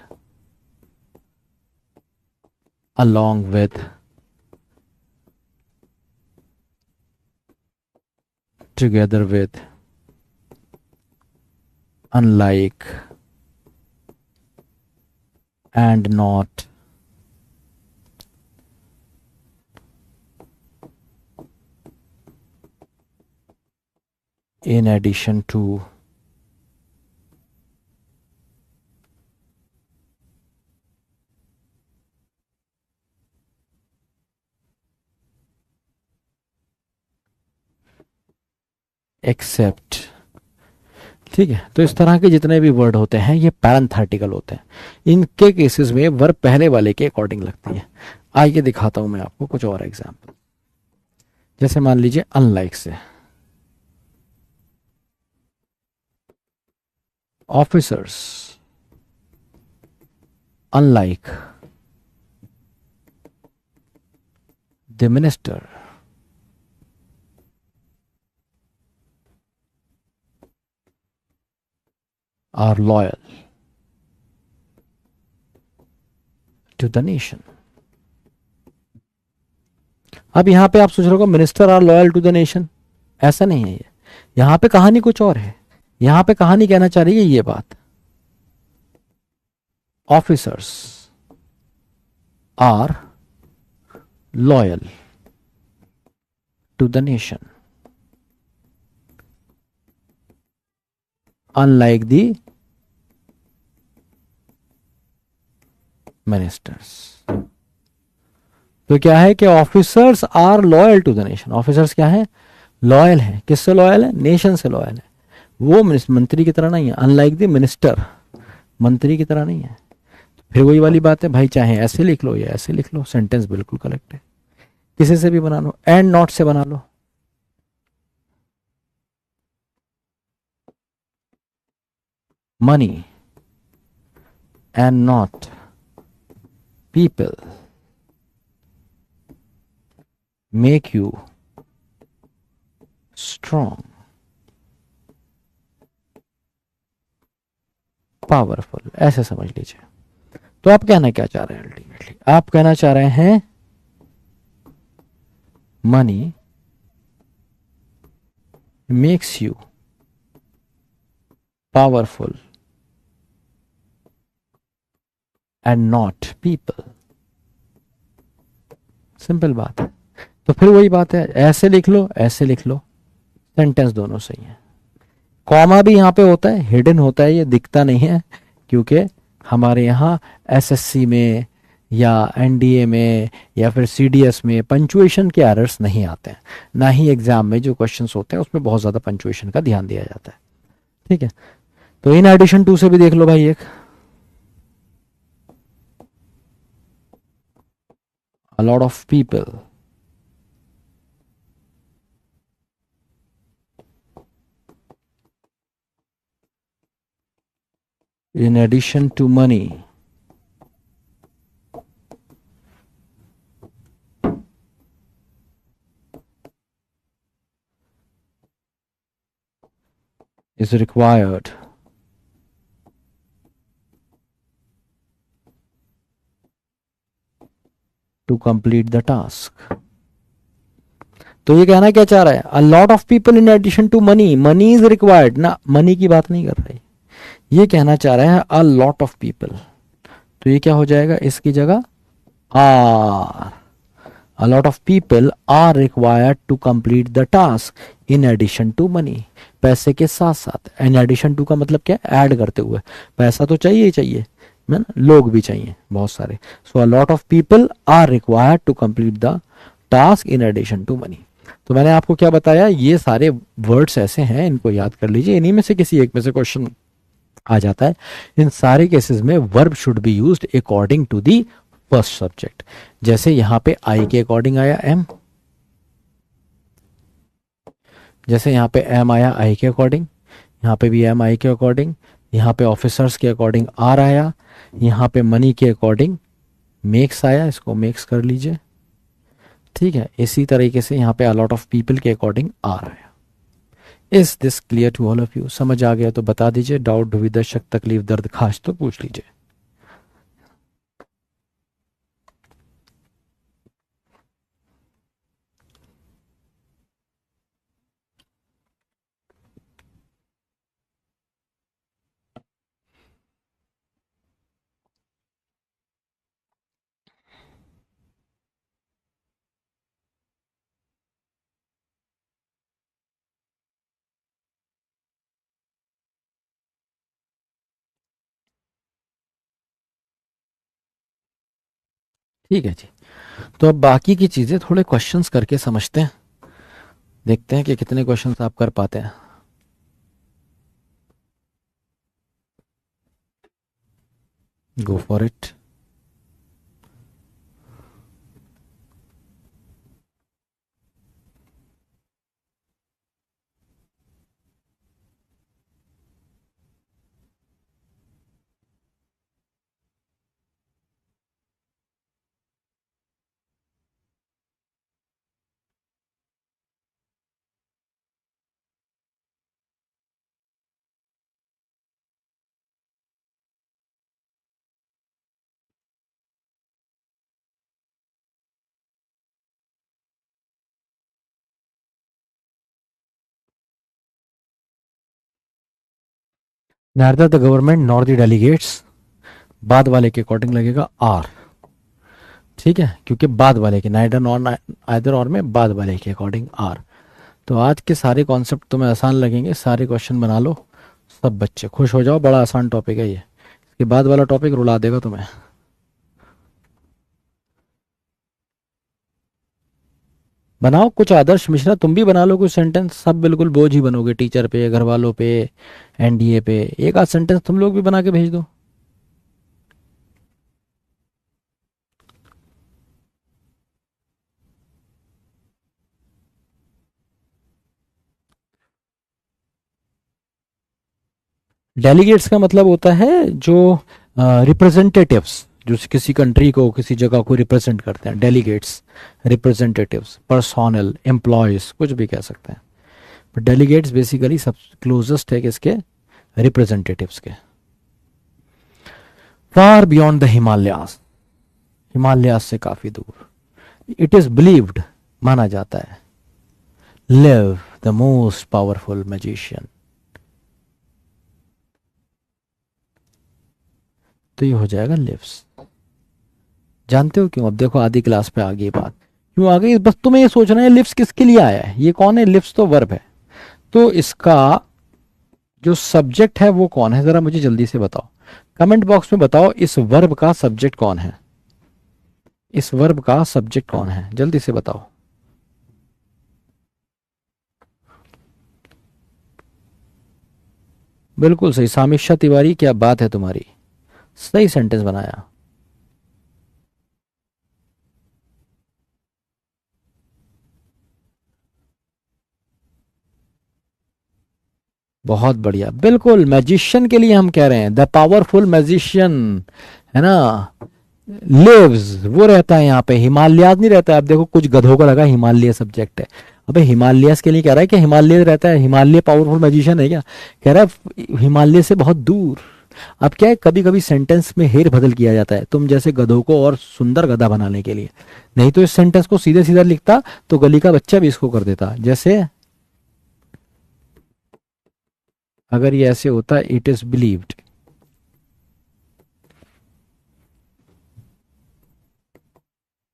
along with, together with, unlike, and not, in addition to, except. ठीक है, तो इस तरह के जितने भी वर्ड होते हैं ये पैरेंथेटिकल होते हैं। इनके केसेस में वर्ब पहले वाले के अकॉर्डिंग लगती है। आइए दिखाता हूं मैं आपको कुछ और एग्जांपल। जैसे मान लीजिए अनलाइक से, officers unlike the minister are loyal to the nation। अब यहां पे आप सोच रहे हो minister are loyal to the nation, ऐसा नहीं है। ये यहां पे कहानी कुछ और है। यहां पे कहानी कहना चाह रही है ये बात, officers are loyal to the nation unlike the ministers. तो क्या है कि officers are loyal to the nation. Officers क्या है? लॉयल है। किससे लॉयल है? नेशन से लॉयल है। वो मंत्री की तरह नहीं है। अनलाइक द मिनिस्टर, मंत्री की तरह नहीं है। फिर वही वाली बात है भाई, चाहे ऐसे लिख लो या ऐसे लिख लो, सेंटेंस बिल्कुल करेक्ट है। किसी से भी बना लो, एंड नॉट से बना लो। Money and not people make you strong, powerful, ऐसे समझ लीजिए। तो आप कहना क्या चाह रहे हैं? अल्टीमेटली आप कहना चाह रहे हैं money makes you powerful and not people. Simple बात है। तो फिर वही बात है, ऐसे लिख लो ऐसे लिख लो, सेंटेंस दोनों सही है। कॉमा भी यहां पे होता है, हिडन होता है, ये दिखता नहीं है क्योंकि हमारे यहाँ एसएससी में या एनडीए में या फिर सीडीएस में पंचुएशन के एरर्स नहीं आते हैं, ना ही एग्जाम में जो क्वेश्चंस होते हैं उसमें बहुत ज्यादा पंचुएशन का ध्यान दिया जाता है। ठीक है, तो इन एडिशन टू से भी देख लो भाई एक, a lot of people in addition to money is required to complete the task। तो ये कहना क्या चाह रहा है? a lot of people in addition to money, money is required ना, मनी की बात नहीं कर रहा है, ये कहना चाह रहा है a lot of people। तो ये क्या हो जाएगा? इसकी जगह are, A lot of people are required to complete the task in addition to money. पैसे के साथ साथ, in addition to का मतलब क्या, ऐड करते हुए, पैसा तो चाहिए ही चाहिए, है ना, लोग भी चाहिए बहुत सारे. So a lot of people are required to complete the task in addition to money. तो मैंने आपको क्या बताया, ये सारे वर्ड्स ऐसे हैं, इनको याद कर लीजिए, इन्हीं में से किसी एक में से क्वेश्चन आ जाता है. इन सारे केसेस में verb should be used according to the first subject. जैसे यहां पे आई के अकॉर्डिंग आया एम, जैसे यहां पे एम आया आई के अकॉर्डिंग, यहां पे भी एम आई के अकॉर्डिंग, यहां पे ऑफिसर्स के अकॉर्डिंग आर आया, यहां पे मनी के अकॉर्डिंग मेक्स आया, इसको मेक्स कर लीजिए, ठीक है. इसी तरीके से यहां पे अलॉट ऑफ पीपल के अकॉर्डिंग आर आया. Is this clear to all of you? समझ आ गया तो बता दीजिए, डाउट दुविधा शक तकलीफ दर्द खाश तो पूछ लीजिए. ठीक है जी. तो अब बाकी की चीजें थोड़े क्वेश्चंस करके समझते हैं, देखते हैं कि कितने क्वेश्चंस आप कर पाते हैं. Go for it. neither the government nor the delegates, बाद वाले के अकॉर्डिंग लगेगा आर, ठीक है, क्योंकि बाद वाले के, नाइडर नॉन आइदर और में बाद वाले के अकॉर्डिंग आर. तो आज के सारे कॉन्सेप्ट तुम्हें आसान लगेंगे, सारे क्वेश्चन बना लो, सब बच्चे खुश हो जाओ, बड़ा आसान टॉपिक है ये. इसके बाद वाला टॉपिक रुला देगा तुम्हें. बनाओ कुछ, आदर्श मिश्रा तुम भी बना लो कुछ सेंटेंस, सब बिल्कुल बोझ ही बनोगे टीचर पे, घर वालों पे, एनडीए पे. एक आध सेंटेंस तुम लोग भी बना के भेज दो. डेलीगेट्स का मतलब होता है जो रिप्रेजेंटेटिव्स, जो किसी कंट्री को, किसी जगह को रिप्रेजेंट करते हैं, डेलीगेट्स. रिप्रेजेंटेटिव्स, पर्सोनल, एम्प्लॉयज, कुछ भी कह सकते हैं. बट डेलीगेट्स बेसिकली सब क्लोजेस्ट है किसके, रिप्रेजेंटेटिव्स के. Far beyond the Himalayas, Himalayas से काफी दूर. इट इज बिलीव्ड, माना जाता है, live the most powerful magician. तो ये हो जाएगा लिव्स. जानते हो क्यों? अब देखो आधी क्लास पे आ गई बात, क्यों आ गई, बस तुम्हें ये सोचना है लिव्स किसके लिए आया है, ये कौन है, लिव्स तो वर्ब है. तो इसका जो सब्जेक्ट है वो कौन है, जरा मुझे जल्दी से बताओ, कमेंट बॉक्स में बताओ इस वर्ब का सब्जेक्ट कौन है, इस वर्ब का सब्जेक्ट कौन है, जल्दी से बताओ. बिल्कुल सही, सामिशा तिवारी, क्या बात है तुम्हारी, सही सेंटेंस बनाया. बहुत बढ़िया, बिल्कुल मैजिशियन के लिए हम कह रहे हैं, द पावरफुल मैजिशियन, है ना, लिव्स, वो रहता है यहाँ पे, हिमालयाज नहीं रहता है. अब देखो कुछ गधों को लगा हिमालय सब्जेक्ट है, अबे हिमालयस के लिए कह रहा है कि हिमालय रहता है, हिमालय पावरफुल मैजिशियन है क्या, कह रहा है हिमालय से बहुत दूर. अब क्या है, कभी कभी सेंटेंस में हेर बदल किया जाता है, तुम जैसे गधों को और सुंदर गधा बनाने के लिए. नहीं तो इस सेंटेंस को सीधे सीधा लिखता तो गली का बच्चा भी इसको कर देता. जैसे अगर ये ऐसे होता, it is believed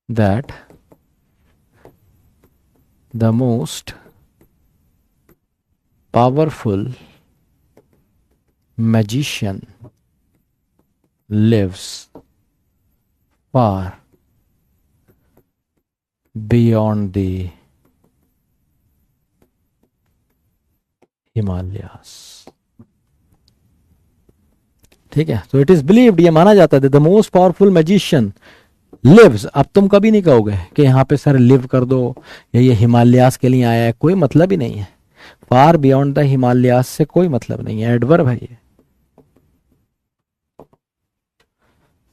that the most powerful magician lives far beyond the Himalayas. ठीक है, तो इट इज बिलीव्ड, ये माना जाता है the most powerful magician lives. अब तुम कभी नहीं कहोगे कि यहाँ पे सर लिव कर दो या ये हिमालयास के लिए आया है, कोई मतलब ही नहीं है। फार बियॉन्ड द हिमालयास से कोई मतलब नहीं है, एडवर्ब है ये,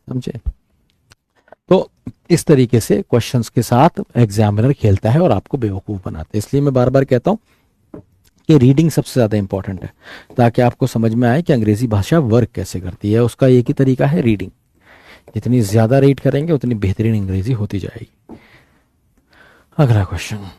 समझे। तो इस तरीके से क्वेश्चंस के साथ एग्जामिनर खेलता है और आपको बेवकूफ बनाता है। इसलिए मैं बार बार कहता हूं कि रीडिंग सबसे ज्यादा इंपॉर्टेंट है, ताकि आपको समझ में आए कि अंग्रेजी भाषा वर्क कैसे करती है। उसका एक ही तरीका है, रीडिंग। जितनी ज्यादा रीड करेंगे उतनी बेहतरीन अंग्रेजी होती जाएगी। अगला क्वेश्चन,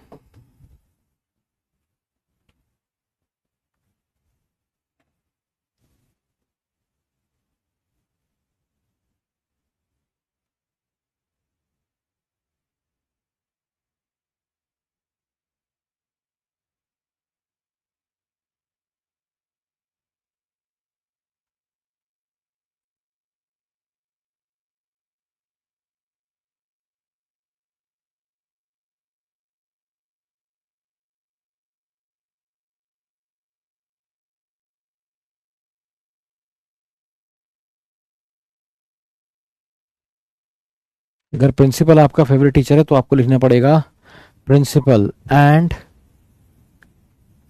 अगर प्रिंसिपल आपका फेवरेट टीचर है तो आपको लिखना पड़ेगा principal and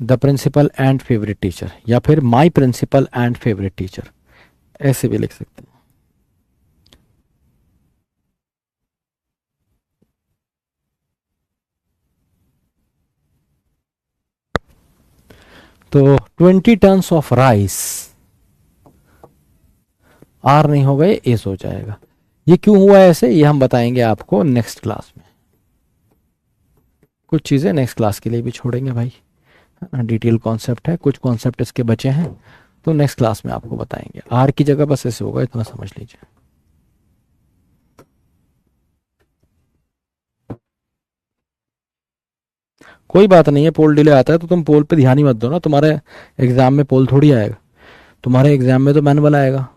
the principal and favourite teacher, या फिर my principal and favourite teacher, ऐसे भी लिख सकते हैं। तो 20 टन्स ऑफ राइस, आर नहीं होगा, ये एस हो जाएगा। ये क्यों हुआ ऐसे, ये हम बताएंगे आपको नेक्स्ट क्लास में। कुछ चीजें नेक्स्ट क्लास के लिए भी छोड़ेंगे भाई, डिटेल कॉन्सेप्ट है, कुछ कॉन्सेप्ट इसके बचे हैं तो नेक्स्ट क्लास में आपको बताएंगे। आर की जगह बस ऐसे होगा, इतना समझ लीजिए। कोई बात नहीं है, पोल डिले आता है तो तुम पोल पे ध्यान ही मत दो ना, तुम्हारे एग्जाम में पोल थोड़ी आएगा, तुम्हारे एग्जाम में तो मैनुअल आएगा,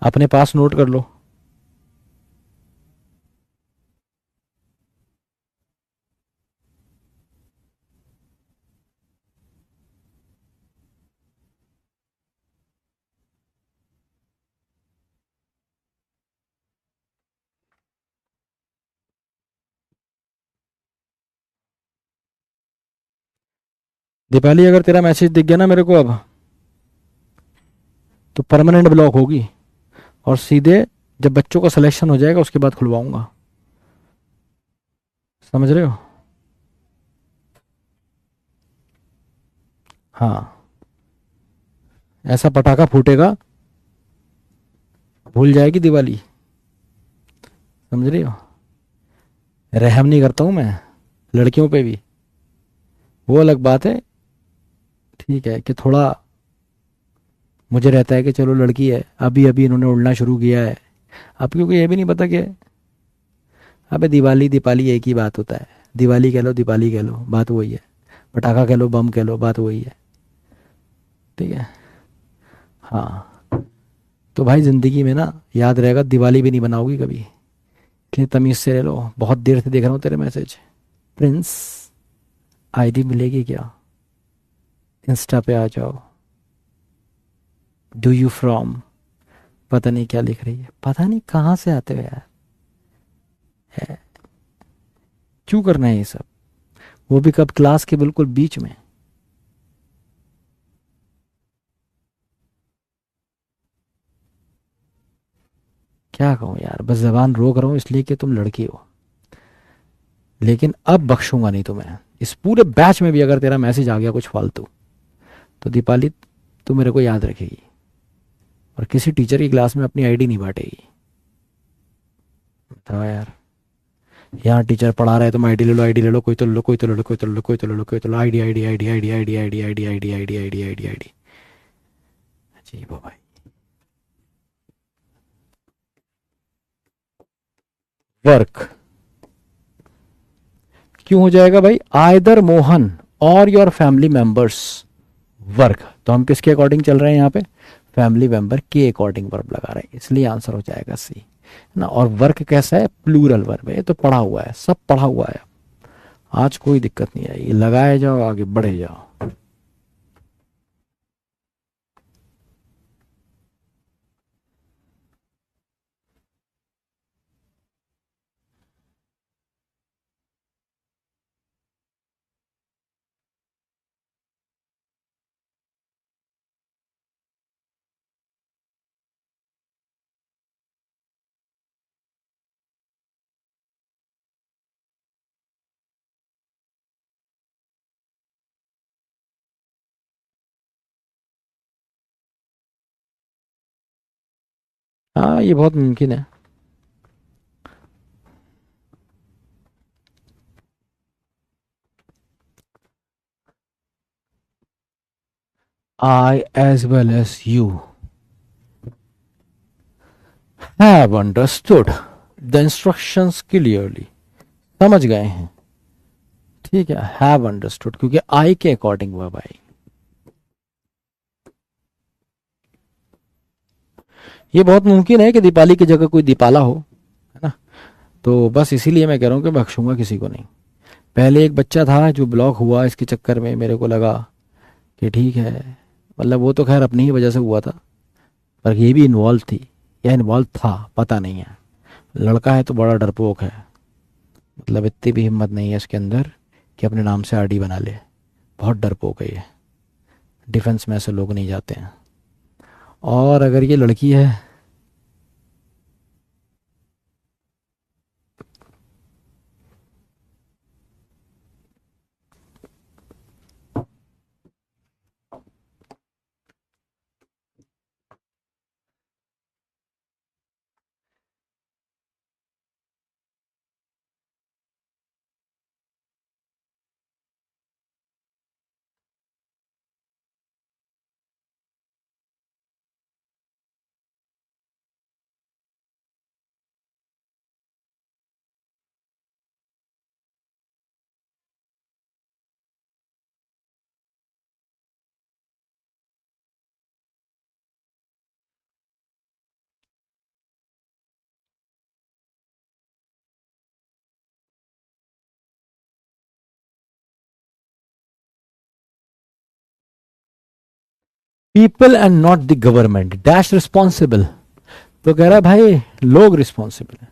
अपने पास नोट कर लो। दीपाली, अगर तेरा मैसेज दिख गया ना मेरे को अब, तो परमानेंट ब्लॉक होगी, और सीधे जब बच्चों का सिलेक्शन हो जाएगा उसके बाद खुलवाऊंगा, समझ रहे हो। हाँ, ऐसा पटाखा फूटेगा, भूल जाएगी दिवाली, समझ रही हो। रहम नहीं करता हूं मैं लड़कियों पे भी, वो अलग बात है, ठीक है, कि थोड़ा मुझे रहता है कि चलो लड़की है, अभी अभी इन्होंने उड़ना शुरू किया है, अब क्योंकि ये भी नहीं पता कि अबे दिवाली दीपाली एक ही बात होता है, दिवाली कह लो दीपाली कह लो बात वही है, पटाखा कह लो बम कह लो बात वही है, ठीक है। हाँ, तो भाई जिंदगी में ना याद रहेगा, दिवाली भी नहीं बनाओगी कभी, इसलिए तमीज से ले लो। बहुत देर से देख रहा हूँ तेरे मैसेज। प्रिंस, आईडी मिलेगी क्या, इंस्टा पे आ जाओ। डू यू फ्रॉम, पता नहीं क्या लिख रही है, पता नहीं कहाँ से आते हो यार, है, क्यों करना है ये सब, वो भी कब, क्लास के बिल्कुल बीच में। क्या कहूँ यार, बस जबान रोक रहा हूँ इसलिए कि तुम लड़की हो, लेकिन अब बख्शूंगा नहीं तुम्हें। इस पूरे बैच में भी अगर तेरा मैसेज आ गया कुछ फालतू, तो दीपाली तू मेरे को याद रखेगी, और किसी टीचर की क्लास में अपनी आईडी नहीं बांटेगी। बताओ यार, यहाँ टीचर पढ़ा रहा है तुम आईडी ले लो, आईडी ले लो, कोई तो ले लो, कोई तो ले लो, कोई तो ले लो, कोई तो ले लो, कोई तो लो, ID ID ID ID ID ID ID ID ID ID ID ID. अजीब हो भाई। वर्क, क्यों हो जाएगा भाई? आइदर मोहन और योर फैमिली मेंबर्स वर्क, तो हम किसके अकॉर्डिंग चल रहे हैं यहाँ पे? फैमिली मेंबर के अकॉर्डिंग वर्ब लगा रहे हैं, इसलिए आंसर हो जाएगा सी ना। और वर्क कैसा है? प्लूरल वर्ब है, ये तो पढ़ा हुआ है, सब पढ़ा हुआ है। आज कोई दिक्कत नहीं आएगी, लगाए जाओ, आगे बढ़े जाओ। हाँ, ये बहुत मुमकिन है। I as well as you have understood the instructions clearly, समझ गए हैं, ठीक है। हैव अंडरस्टूड क्योंकि आई के अकॉर्डिंग वर्ब आई। ये बहुत मुमकिन है कि दीपाली की जगह कोई दीपाला हो, है ना। तो बस इसीलिए मैं कह रहा हूँ कि बख्शूंगा किसी को नहीं। पहले एक बच्चा था जो ब्लॉक हुआ, इसके चक्कर में मेरे को लगा कि ठीक है, मतलब वो तो खैर अपनी ही वजह से हुआ था, पर ये भी इन्वॉल्व थी या इन्वॉल्व था पता नहीं है। लड़का है तो बड़ा डरपोक है, मतलब इतनी भी हिम्मत नहीं है इसके अंदर कि अपने नाम से आरडी बना ले। बहुत डरपोक है ये, डिफेंस में ऐसे लोग नहीं जाते हैं। और अगर ये लड़की है, people and not the government dash responsible, तो कह रहा है भाई लोग रिस्पॉन्सिबल है।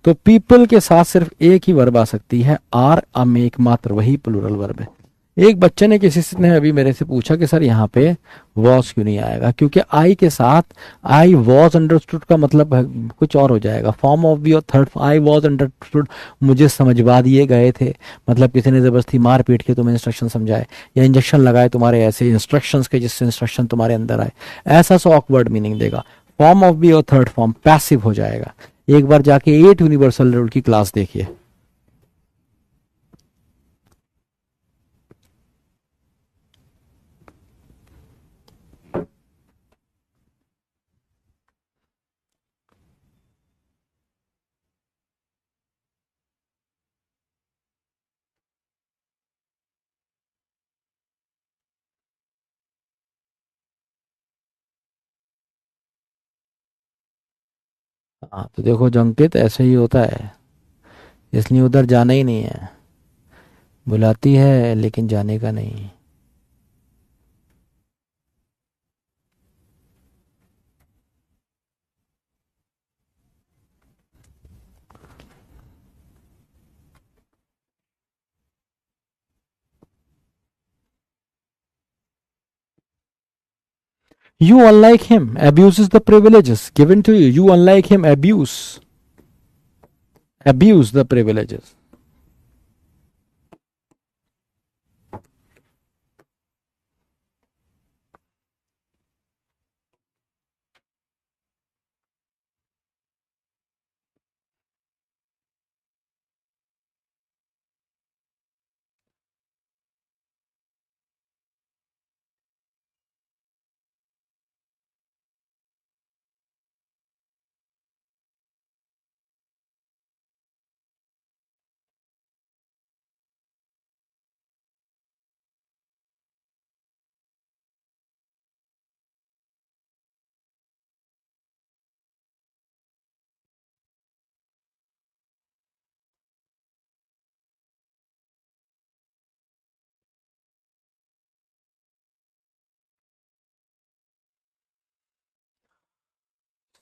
तो पीपल के साथ सिर्फ एक ही वर्ब आ सकती है, आर अम एकमात्र वही प्लूरल वर्ब है। एक बच्चे ने किसी से ने अभी मेरे से पूछा कि सर यहाँ पे वॉज क्यों नहीं आएगा, क्योंकि आई के साथ आई वॉज अंडरस्टूड का मतलब कुछ और हो जाएगा। फॉर्म ऑफ बी और थर्ड, आई वॉज अंडरस्टूड मुझे समझवा दिए गए थे, मतलब किसी ने जबरदस्ती मार पीट के तुम्हें इंस्ट्रक्शन समझाए या इंजेक्शन लगाए तुम्हारे ऐसे इंस्ट्रक्शंस के जिससे इंस्ट्रक्शन तुम्हारे अंदर आए, ऐसा सा ऑकवर्ड मीनिंग देगा। फॉर्म ऑफ बी और थर्ड फॉर्म पैसिव हो जाएगा। एक बार जाके 8 यूनिवर्सल रूल की क्लास देखिए। हाँ तो देखो जंकित ऐसे ही होता है, इसलिए उधर जाना ही नहीं है। बुलाती है लेकिन जाने का नहीं। You, unlike him, abuses the privileges given to you. You, unlike him, abuse the privileges.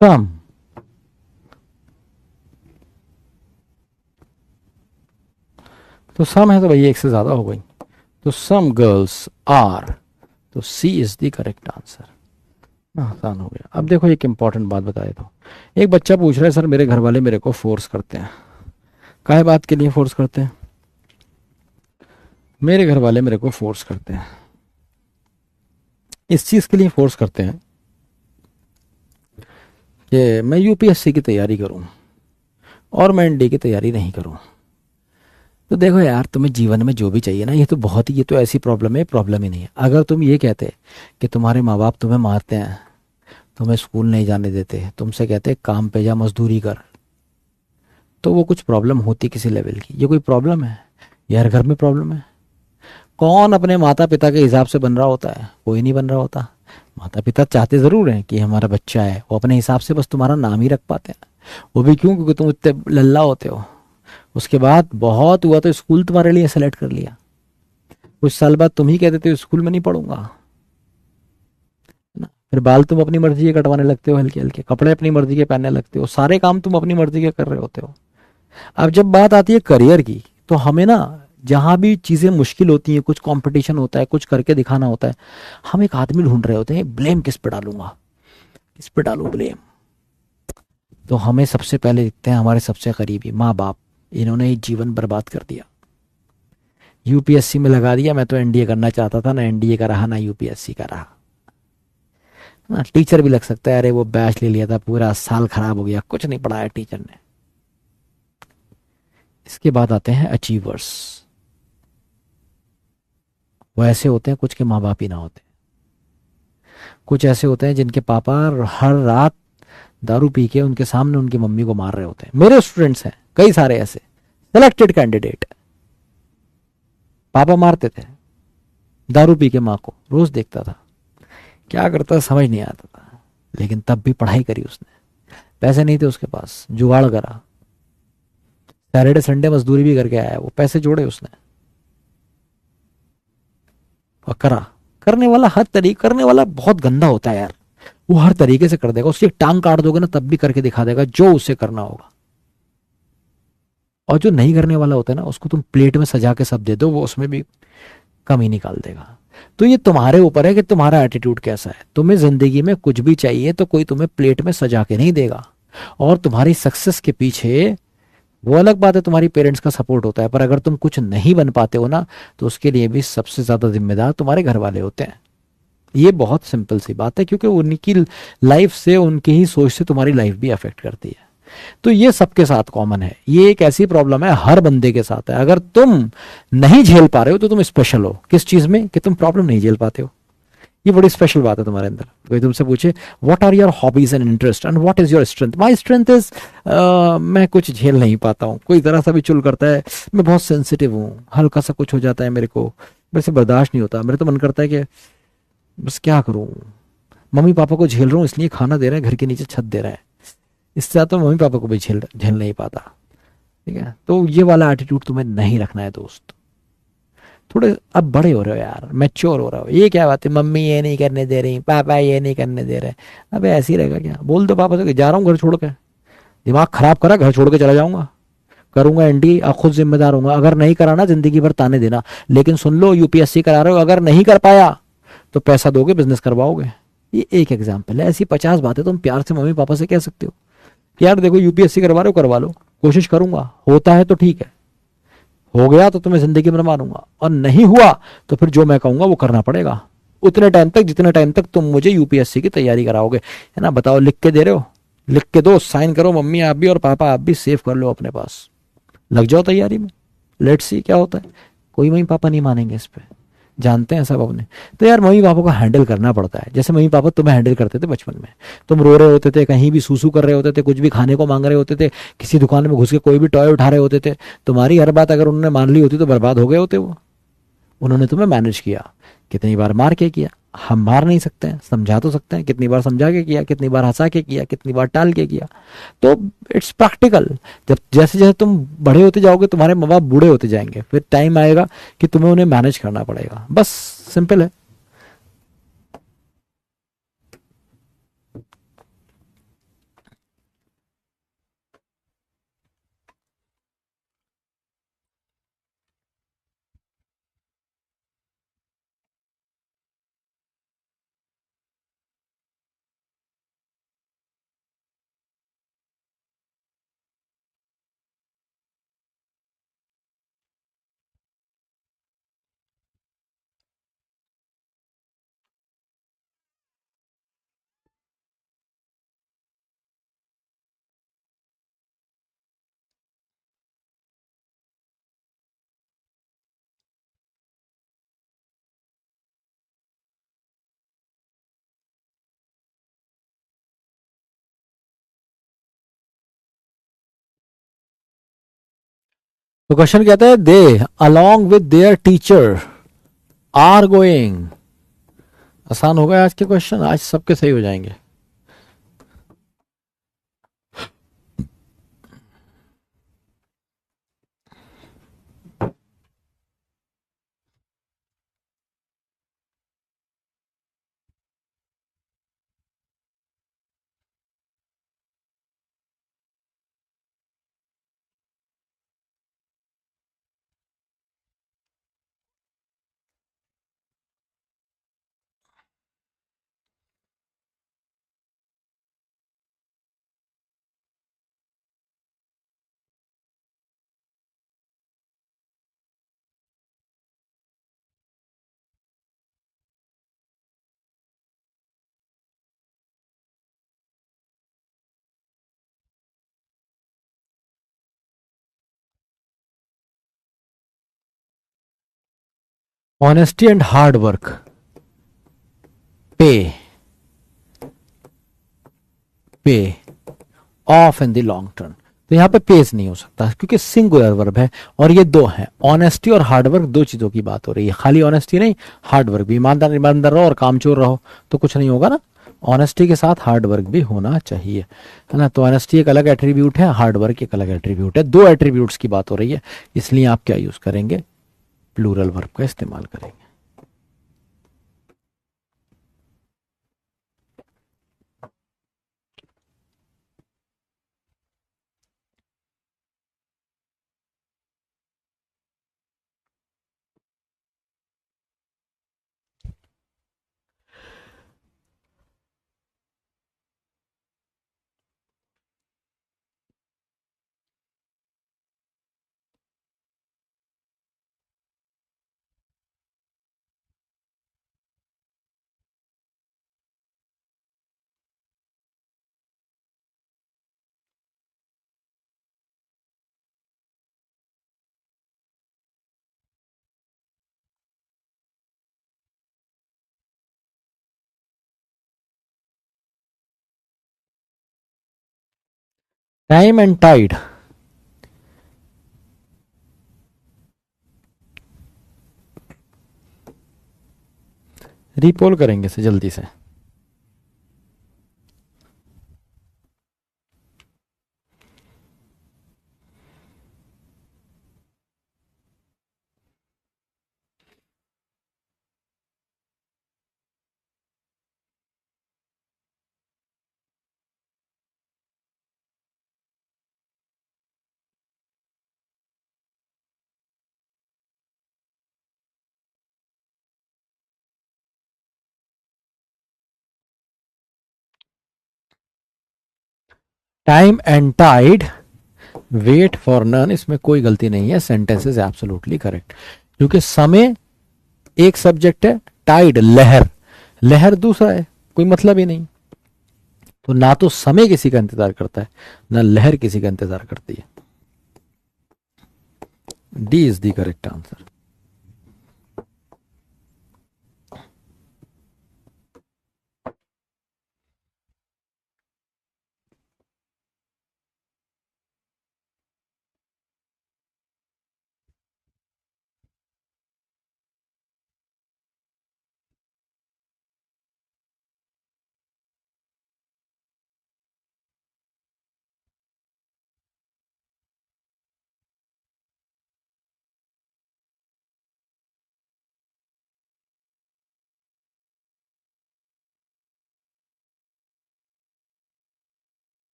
सम, तो सम है तो भैया एक से ज्यादा हो गई, तो सम गर्ल्स आर, तो सी इज द करेक्ट आंसर। आसान हो गया। अब देखो एक इंपॉर्टेंट बात बताए तो, एक बच्चा पूछ रहा है सर मेरे घर वाले मेरे को फोर्स करते हैं, काहे बात के लिए फोर्स करते हैं? मेरे घर वाले मेरे को फोर्स करते हैं, इस चीज के लिए फोर्स करते हैं कि मैं यूपीएससी की तैयारी करूं और मैं एनडी की तैयारी नहीं करूं। तो देखो यार, तुम्हें जीवन में जो भी चाहिए ना, ये तो बहुत ही, ये तो ऐसी प्रॉब्लम है, प्रॉब्लम ही नहीं है। अगर तुम ये कहते कि तुम्हारे माँ बाप तुम्हें मारते हैं, तुम्हें स्कूल नहीं जाने देते, तुमसे कहते काम पे जा मजदूरी कर, तो वो कुछ प्रॉब्लम होती किसी लेवल की। ये कोई प्रॉब्लम है? ये हर घर में प्रॉब्लम है। कौन अपने माता पिता के हिसाब से बन रहा होता है? कोई नहीं बन रहा होता। माता पिता चाहते ज़रूर हैं कि हमारा बच्चा है, वो अपने हिसाब से बस तुम्हारा नाम ही रख पाते हैं। वो भी क्यों? क्योंकि तुम इतने लल्ला होते हो। उसके बाद बहुत हुआ तो स्कूल तुम्हारे लिए सेलेक्ट कर लिया, कुछ साल बाद तुम ही कह देते हो स्कूल में नहीं पढ़ूंगा, है ना? फिर बाल तुम अपनी मर्जी के कटवाने लगते हो, हल्के हल्के कपड़े अपनी मर्जी के पहनने लगते हो, सारे काम तुम अपनी मर्जी के कर रहे होते हो। अब जब बात आती है करियर की, तो हमें ना जहां भी चीजें मुश्किल होती हैं, कुछ कंपटीशन होता है, कुछ करके दिखाना होता है, हम एक आदमी ढूंढ रहे होते हैं, ब्लेम किस पे डालूंगा, किस पे डालूं ब्लेम? तो हमें सबसे पहले दिखते हैं हमारे सबसे करीबी माँ बाप। इन्होंने ही जीवन बर्बाद कर दिया, यूपीएससी में लगा दिया। मैं तो एनडीए करना चाहता था, ना एनडीए का रहा ना यूपीएससी का रहा ना। टीचर भी लग सकता है, अरे वो बैच ले लिया था, पूरा साल खराब हो गया, कुछ नहीं पढ़ाया टीचर ने। इसके बाद आते हैं अचीवर्स। वो ऐसे होते हैं कुछ के माँ बाप ही ना होते, कुछ ऐसे होते हैं जिनके पापा हर रात दारू पी के उनके सामने उनकी मम्मी को मार रहे होते हैं। मेरे स्टूडेंट्स हैं कई सारे ऐसे सिलेक्टेड कैंडिडेट, पापा मारते थे दारू पी के माँ को, रोज देखता था, क्या करता समझ नहीं आता था, लेकिन तब भी पढ़ाई करी उसने। पैसे नहीं थे उसके पास, जुगाड़ करा, सैटरडे संडे मजदूरी भी करके आया, वो पैसे जोड़े उसने और करा। करने वाला हर तरीके, करने वाला बहुत गंदा होता है यार, वो हर तरीके से कर देगा। उसकी एक टांग काट दोगे ना तब भी करके दिखा देगा जो उसे करना होगा। और जो नहीं करने वाला होता है ना, उसको तुम प्लेट में सजा के सब दे दो, वो उसमें भी कमी निकाल देगा। तो ये तुम्हारे ऊपर है कि तुम्हारा एटीट्यूड कैसा है। तुम्हें जिंदगी में कुछ भी चाहिए तो कोई तुम्हें प्लेट में सजा के नहीं देगा। और तुम्हारी सक्सेस के पीछे, वो अलग बात है तुम्हारी पेरेंट्स का सपोर्ट होता है, पर अगर तुम कुछ नहीं बन पाते हो ना, तो उसके लिए भी सबसे ज्यादा जिम्मेदार तुम्हारे घर वाले होते हैं। ये बहुत सिंपल सी बात है, क्योंकि उनकी लाइफ से, उनकी ही सोच से तुम्हारी लाइफ भी अफेक्ट करती है। तो ये सबके साथ कॉमन है, ये एक ऐसी प्रॉब्लम है हर बंदे के साथ है। अगर तुम नहीं झेल पा रहे हो तो तुम स्पेशल हो। किस चीज में? कि तुम प्रॉब्लम नहीं झेल पाते हो। ये बड़ी स्पेशल बात है तुम्हारे अंदर। कोई तुमसे पूछे what are your hobbies and interest and what is your strength? My strength is, मैं कुछ झेल नहीं पाता हूँ, कोई जरा सा भी चुल करता है, मैं बहुत सेंसिटिव हूँ, हल्का सा कुछ हो जाता है मेरे को, मेरे से बर्दाश्त नहीं होता, मेरे तो मन करता है कि बस क्या करूँ, मम्मी पापा को झेल रहा हूँ इसलिए खाना दे रहे हैं, घर के नीचे छत दे रहे हैं, इससे ज़्यादा तो मम्मी पापा को भी झेल झेल नहीं पाता। ठीक है, तो ये वाला एटीट्यूड तुम्हें नहीं रखना है दोस्त। थोड़े अब बड़े हो रहे हो यार, मैच्योर हो रहे हो। ये क्या बात है, मम्मी ये नहीं करने दे रही, पापा ये नहीं करने दे रहे, अबे ऐसे ही रहेगा क्या? बोल दो पापा से कि जा रहा हूँ घर छोड़ के, दिमाग खराब करा, घर छोड़ के चला जाऊंगा, करूंगा एनडी, खुद जिम्मेदार होऊंगा। अगर नहीं कराना जिंदगी भर ताने देना, लेकिन सुन लो यूपीएससी करा रहे हो, अगर नहीं कर पाया तो पैसा दोगे, बिजनेस करवाओगे। ये एक एग्जाम्पल है, ऐसी 50 बातें तुम प्यार से मम्मी पापा से कह सकते हो कि यार देखो यूपीएससी करवा रहे हो, करवा लो, कोशिश करूंगा, होता है तो ठीक है, हो गया तो तुम्हें जिंदगी में मानूंगा, और नहीं हुआ तो फिर जो मैं कहूंगा वो करना पड़ेगा, उतने टाइम तक जितने टाइम तक तुम मुझे यूपीएससी की तैयारी कराओगे, है ना? बताओ, लिख के दे रहे हो, लिख के दो, साइन करो, मम्मी आप भी और पापा आप भी, सेव कर लो अपने पास, लग जाओ तैयारी में, लेट्स सी क्या होता है। कोई मम्मी पापा नहीं मानेंगे इस पे, जानते हैं सब अपने। तो यार मम्मी पापा को हैंडल करना पड़ता है, जैसे मम्मी पापा तुम्हें हैंडल करते थे बचपन में। तुम रो रहे होते थे, कहीं भी सूसू कर रहे होते थे, कुछ भी खाने को मांग रहे होते थे, किसी दुकान में घुस के कोई भी टॉय उठा रहे होते थे, तुम्हारी हर बात अगर उन्होंने मान ली होती तो बर्बाद हो गए होते वो। उन्होंने तुम्हें मैनेज किया, कितनी बार मार के किया, हम मार नहीं सकते हैं, समझा तो सकते हैं, कितनी बार समझा के किया, कितनी बार हंसा के किया, कितनी बार टाल के किया। तो इट्स प्रैक्टिकल। जब जैसे जैसे तुम बड़े होते जाओगे, तुम्हारे माँ बाप बूढ़े होते जाएंगे, फिर टाइम आएगा कि तुम्हें उन्हें मैनेज करना पड़ेगा, बस सिंपल है। तो क्वेश्चन कहता है they along with their teacher are going. आसान होगा आज के क्वेश्चन, आज सबके सही हो जाएंगे। ऑनेस्टी एंड हार्ड वर्क पे पे of in the long term. तो यहां पे पेज नहीं हो सकता क्योंकि सिंगुलर वर्ब है और ये दो है। ऑनेस्टी और हार्ड वर्क दो चीजों की बात हो रही है, खाली ऑनेस्टी नहीं, हार्ड वर्क भी। ईमानदार ईमानदार रहो और कामचोर रहो तो कुछ नहीं होगा ना। ऑनेस्टी के साथ हार्ड वर्क भी होना चाहिए, है ना। तो ऑनेस्टी एक अलग एट्रीब्यूट है, हार्ड वर्क एक अलग एट्रीब्यूट है। दो एट्रीब्यूट्स की बात हो रही है, इसलिए आप क्या यूज करेंगे, प्लूरल वर्ब का इस्तेमाल करेंगे। टाइम एंड टाइड, रिपोल करेंगे इसे जल्दी से। Time and tide, wait for none, इसमें कोई गलती नहीं है, सेंटेंस इज एब्सोल्युटली करेक्ट। क्योंकि समय एक सब्जेक्ट है, टाइड लहर, लहर दूसरा है, कोई मतलब ही नहीं। तो ना तो समय किसी का इंतजार करता है ना लहर किसी का इंतजार करती है। D is the correct answer.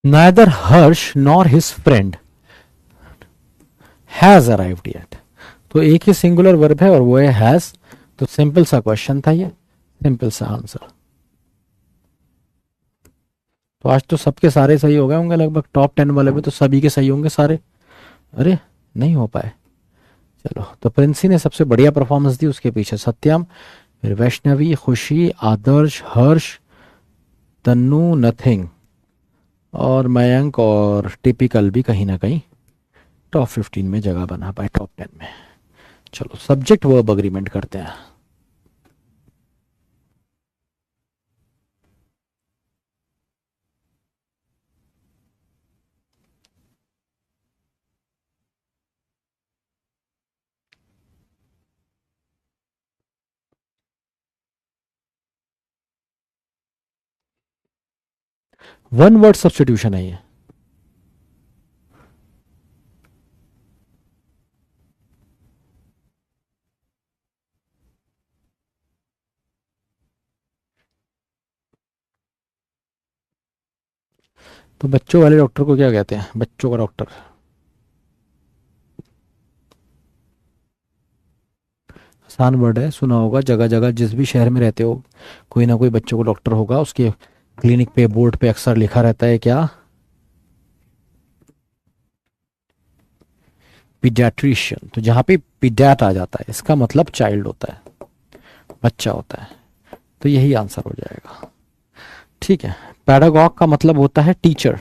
Neither Harsh nor his friend has arrived yet। तो एक ही सिंगुलर वर्ब है और वो है हैज। तो सिंपल सा क्वेश्चन था ये, सिंपल सा आंसर। तो आज तो सबके सारे सही हो गए होंगे लगभग, टॉप 10 वाले में तो सभी के सही होंगे सारे। अरे नहीं हो पाए, चलो। तो प्रिंसी ने सबसे बढ़िया परफॉर्मेंस दी, उसके पीछे सत्यम, फिर वैष्णवी, खुशी, आदर्श, हर्ष, तन्नू नथिंग, और मयंक और टिपिकल भी कहीं ना कहीं टॉप 15 में जगह बना पाए, टॉप 10 में। चलो सब्जेक्ट वर्ब अग्रीमेंट करते हैं। वन वर्ड सब्स्टिट्यूशन है ये। तो बच्चों वाले डॉक्टर को क्या कहते हैं, बच्चों का डॉक्टर? आसान वर्ड है, सुना होगा जगह जगह, जिस भी शहर में रहते हो कोई ना कोई बच्चों को डॉक्टर होगा, उसके क्लिनिक पे बोर्ड पे अक्सर लिखा रहता है क्या? पीडियाट्रिशियन। तो जहां पे पीडियाट आ जाता है इसका मतलब चाइल्ड होता है, बच्चा होता है, तो यही आंसर हो जाएगा। ठीक है। पैडागॉग का मतलब होता है टीचर,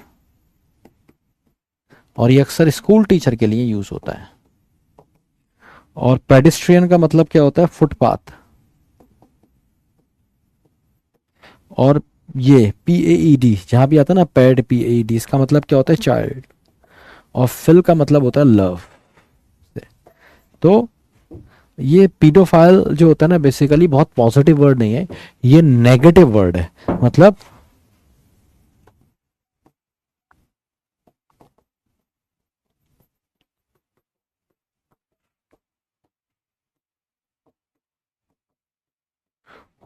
और ये अक्सर स्कूल टीचर के लिए यूज होता है। और पेडिस्ट्रियन का मतलब क्या होता है, फुटपाथ। और ये PAED जहां भी आता है ना, पैड PAED, इसका मतलब क्या होता है, चाइल्ड। और फिल का मतलब होता है लव। तो ये पीडोफाइल जो होता है ना, बेसिकली बहुत पॉजिटिव वर्ड नहीं है, ये नेगेटिव वर्ड है। मतलब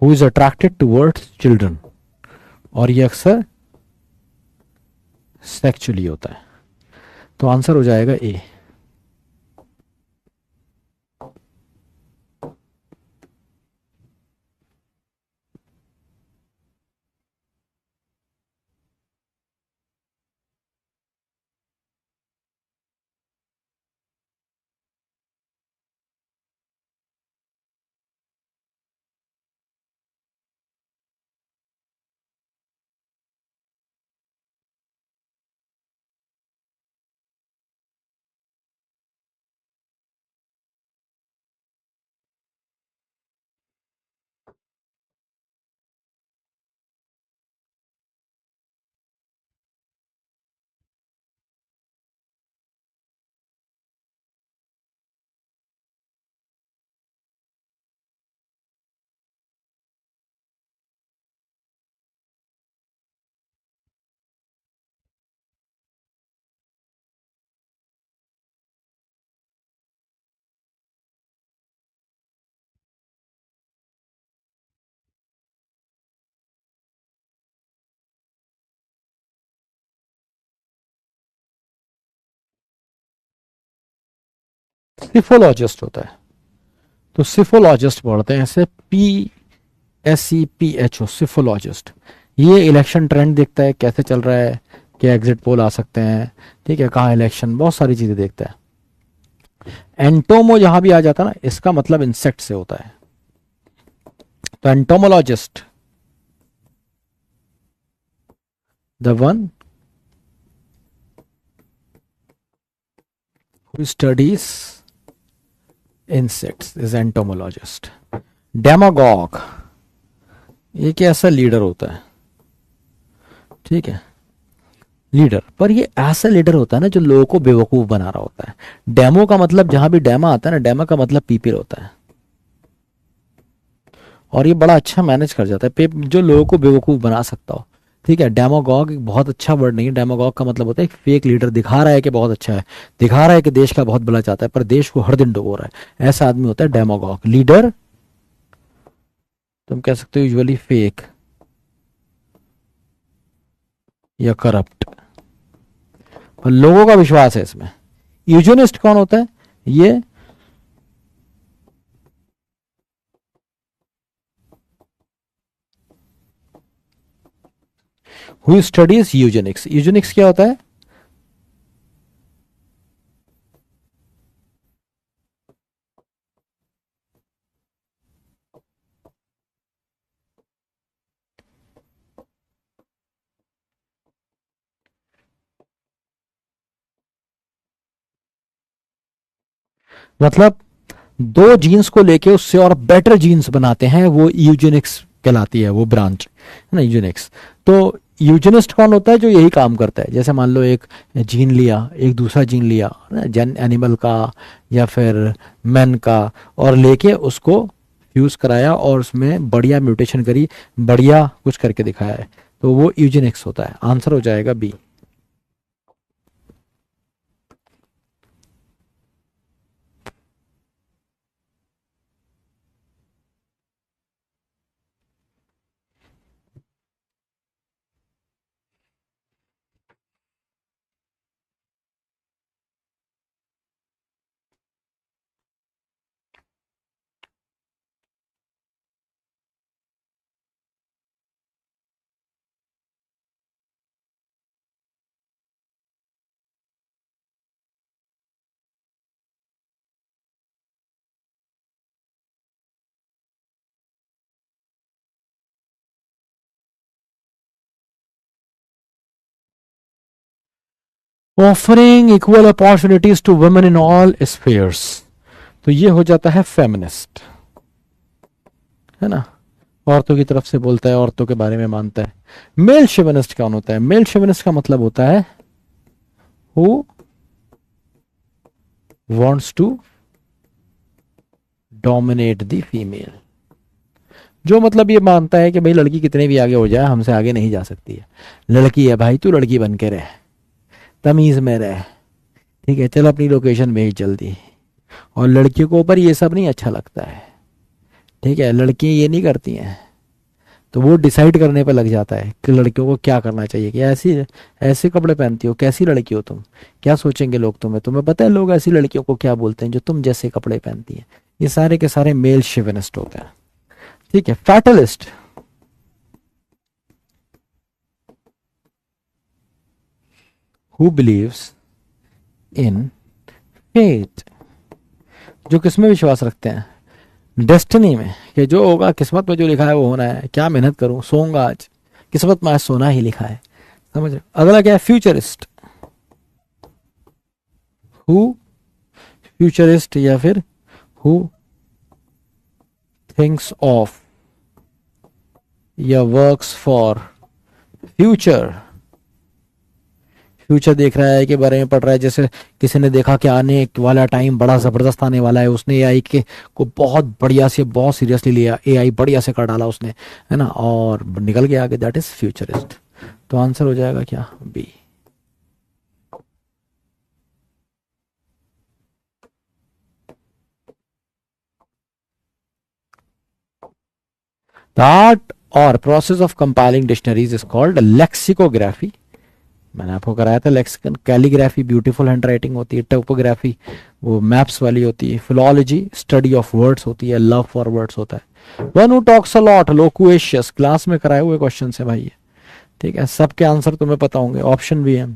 who is attracted towards children, और ये अक्सर सेक्चुअली होता है। तो आंसर हो जाएगा ए। सिफोलॉजिस्ट होता है। तो सिफोलॉजिस्ट पढ़ते हैं ऐसे, PSEPHO, सिफोलॉजिस्ट। ये इलेक्शन ट्रेंड देखता है कैसे चल रहा है, क्या एग्जिट पोल आ सकते हैं, ठीक है, कहाँ इलेक्शन, बहुत सारी चीजें देखता है। एंटोमो जहां भी आ जाता है ना, इसका मतलब इंसेक्ट से होता है। तो entomologist, the one who studies insects is entomologist. Demagogue, ये कैसा लीडर होता है, ठीक है, लीडर, पर ये ऐसा लीडर होता है ना जो लोगों को बेवकूफ बना रहा होता है। डेमो का मतलब, जहां भी डेमा आता है ना, डेमा का मतलब पीपल होता है, और ये बड़ा अच्छा मैनेज कर जाता है जो लोगों को बेवकूफ बना सकता हो। ठीक है, डेमोगॉग एक बहुत अच्छा वर्ड नहीं है। डेमोगॉग का मतलब होता है एक फेक लीडर, दिखा रहा है कि बहुत अच्छा है, दिखा रहा है कि देश का बहुत भला चाहता है, पर देश को हर दिन डुबो रहा है, ऐसा आदमी होता है डेमोगॉग। लीडर तुम कह सकते हो यूजुअली फेक या करप्ट, पर लोगों का विश्वास है इसमें। यूजनिस्ट कौन होता है, ये हु स्टडीज यूजेनिक्स। यूजेनिक्स क्या होता है, मतलब दो जीन्स को लेके उससे और बेटर जीन्स बनाते हैं, वो यूजेनिक्स कहलाती है, वो ब्रांच है ना, यूजेनिक्स। तो यूजेनिस्ट कौन होता है? जो यही काम करता है। जैसे मान लो एक जीन लिया, एक दूसरा जीन लिया जन एनिमल का या फिर मैन का, और लेके उसको फ्यूज कराया और उसमें बढ़िया म्यूटेशन करी, बढ़िया कुछ करके दिखाया है, तो वो यूजेनिक्स होता है। आंसर हो जाएगा B. Offering equal opportunities to women in all spheres, तो ये हो जाता है फेमिनिस्ट, है ना, औरतों की तरफ से बोलता है, औरतों के बारे में मानता है। मेल शेविनिस्ट कौन होता है? मेल शेविनिस्ट का मतलब होता है who wants to dominate the female, जो मतलब ये मानता है कि भाई लड़की कितने भी आगे हो जाए, हमसे आगे नहीं जा सकती है। लड़की है भाई, तू लड़की बन के रह, तमीज में रह, ठीक है, चल अपनी लोकेशन भेज जल्दी। और लड़कियों को ऊपर ये सब नहीं अच्छा लगता है, ठीक है, लड़कियां ये नहीं करती हैं। तो वो डिसाइड करने पे लग जाता है कि लड़कियों को क्या करना चाहिए, कि ऐसी ऐसे कपड़े पहनती हो, कैसी लड़की हो तुम, क्या सोचेंगे लोग तुम्हें, तुम्हें पता है लोग ऐसी लड़कियों को क्या बोलते हैं जो तुम जैसे कपड़े पहनती हैं। ये सारे के सारे मेल शेविनिस्ट होते हैं, ठीक है। Fatalist, who believes in fate, जो किसमें विश्वास रखते हैं? डेस्टिनी में, कि जो होगा किस्मत में, जो लिखा है वो होना है। क्या मेहनत करूं, सोऊंगा आज, किस्मत में आज सोना ही लिखा है, समझ रहे हो? अगला क्या है? फ्यूचरिस्ट, हु फ्यूचरिस्ट या फिर हु थिंक्स ऑफ या वर्क्स फॉर फ्यूचर। फ्यूचर देख रहा है, के बारे में पढ़ रहा है। जैसे किसी ने देखा कि आने वाला टाइम बड़ा जबरदस्त आने वाला है, उसने एआई के को बहुत बढ़िया से, बहुत सीरियसली लिया, एआई बढ़िया से कर डाला उसने, है ना, और निकल गया आगे, दैट इज फ्यूचरिस्ट। तो आंसर हो जाएगा क्या? बी। द आर्ट और process of compiling dictionaries is called lexicography. मैंने आपको कराया था lexicon. Calligraphy beautiful hand writing होती है। टोपोग्राफी वो मैप्स वाली होती है। फिलोलॉजी स्टडी ऑफ वर्ड्स होती है। लव फॉर वर्ड्स होता है। One who talks a lot, loquacious, class में कराए हुए क्वेश्चन है भाई ये, ठीक है, सबके आंसर तुम्हें पता होंगे, ऑप्शन भी है।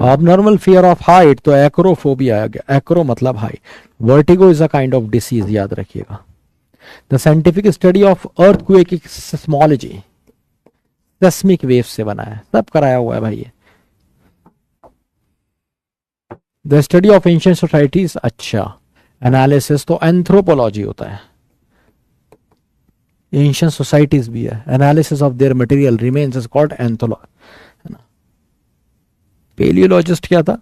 abnormal fear of height, तो एक्रोफोबिया आ गया। एक्रो मतलब height. Vertigo is a kind of disease, याद रखिएगा। The scientific study of earthquake seismology, seismic wave से बना है, सब कराया हुआ है भाई ये। The study of ancient societies, अच्छा, एनालिसिस तो एंथ्रोपोलॉजी होता है। एंशिएंट सोसाइटीज भी है। Analysis of their material remains is called anthology, है ना। पेलियोलॉजिस्ट क्या था?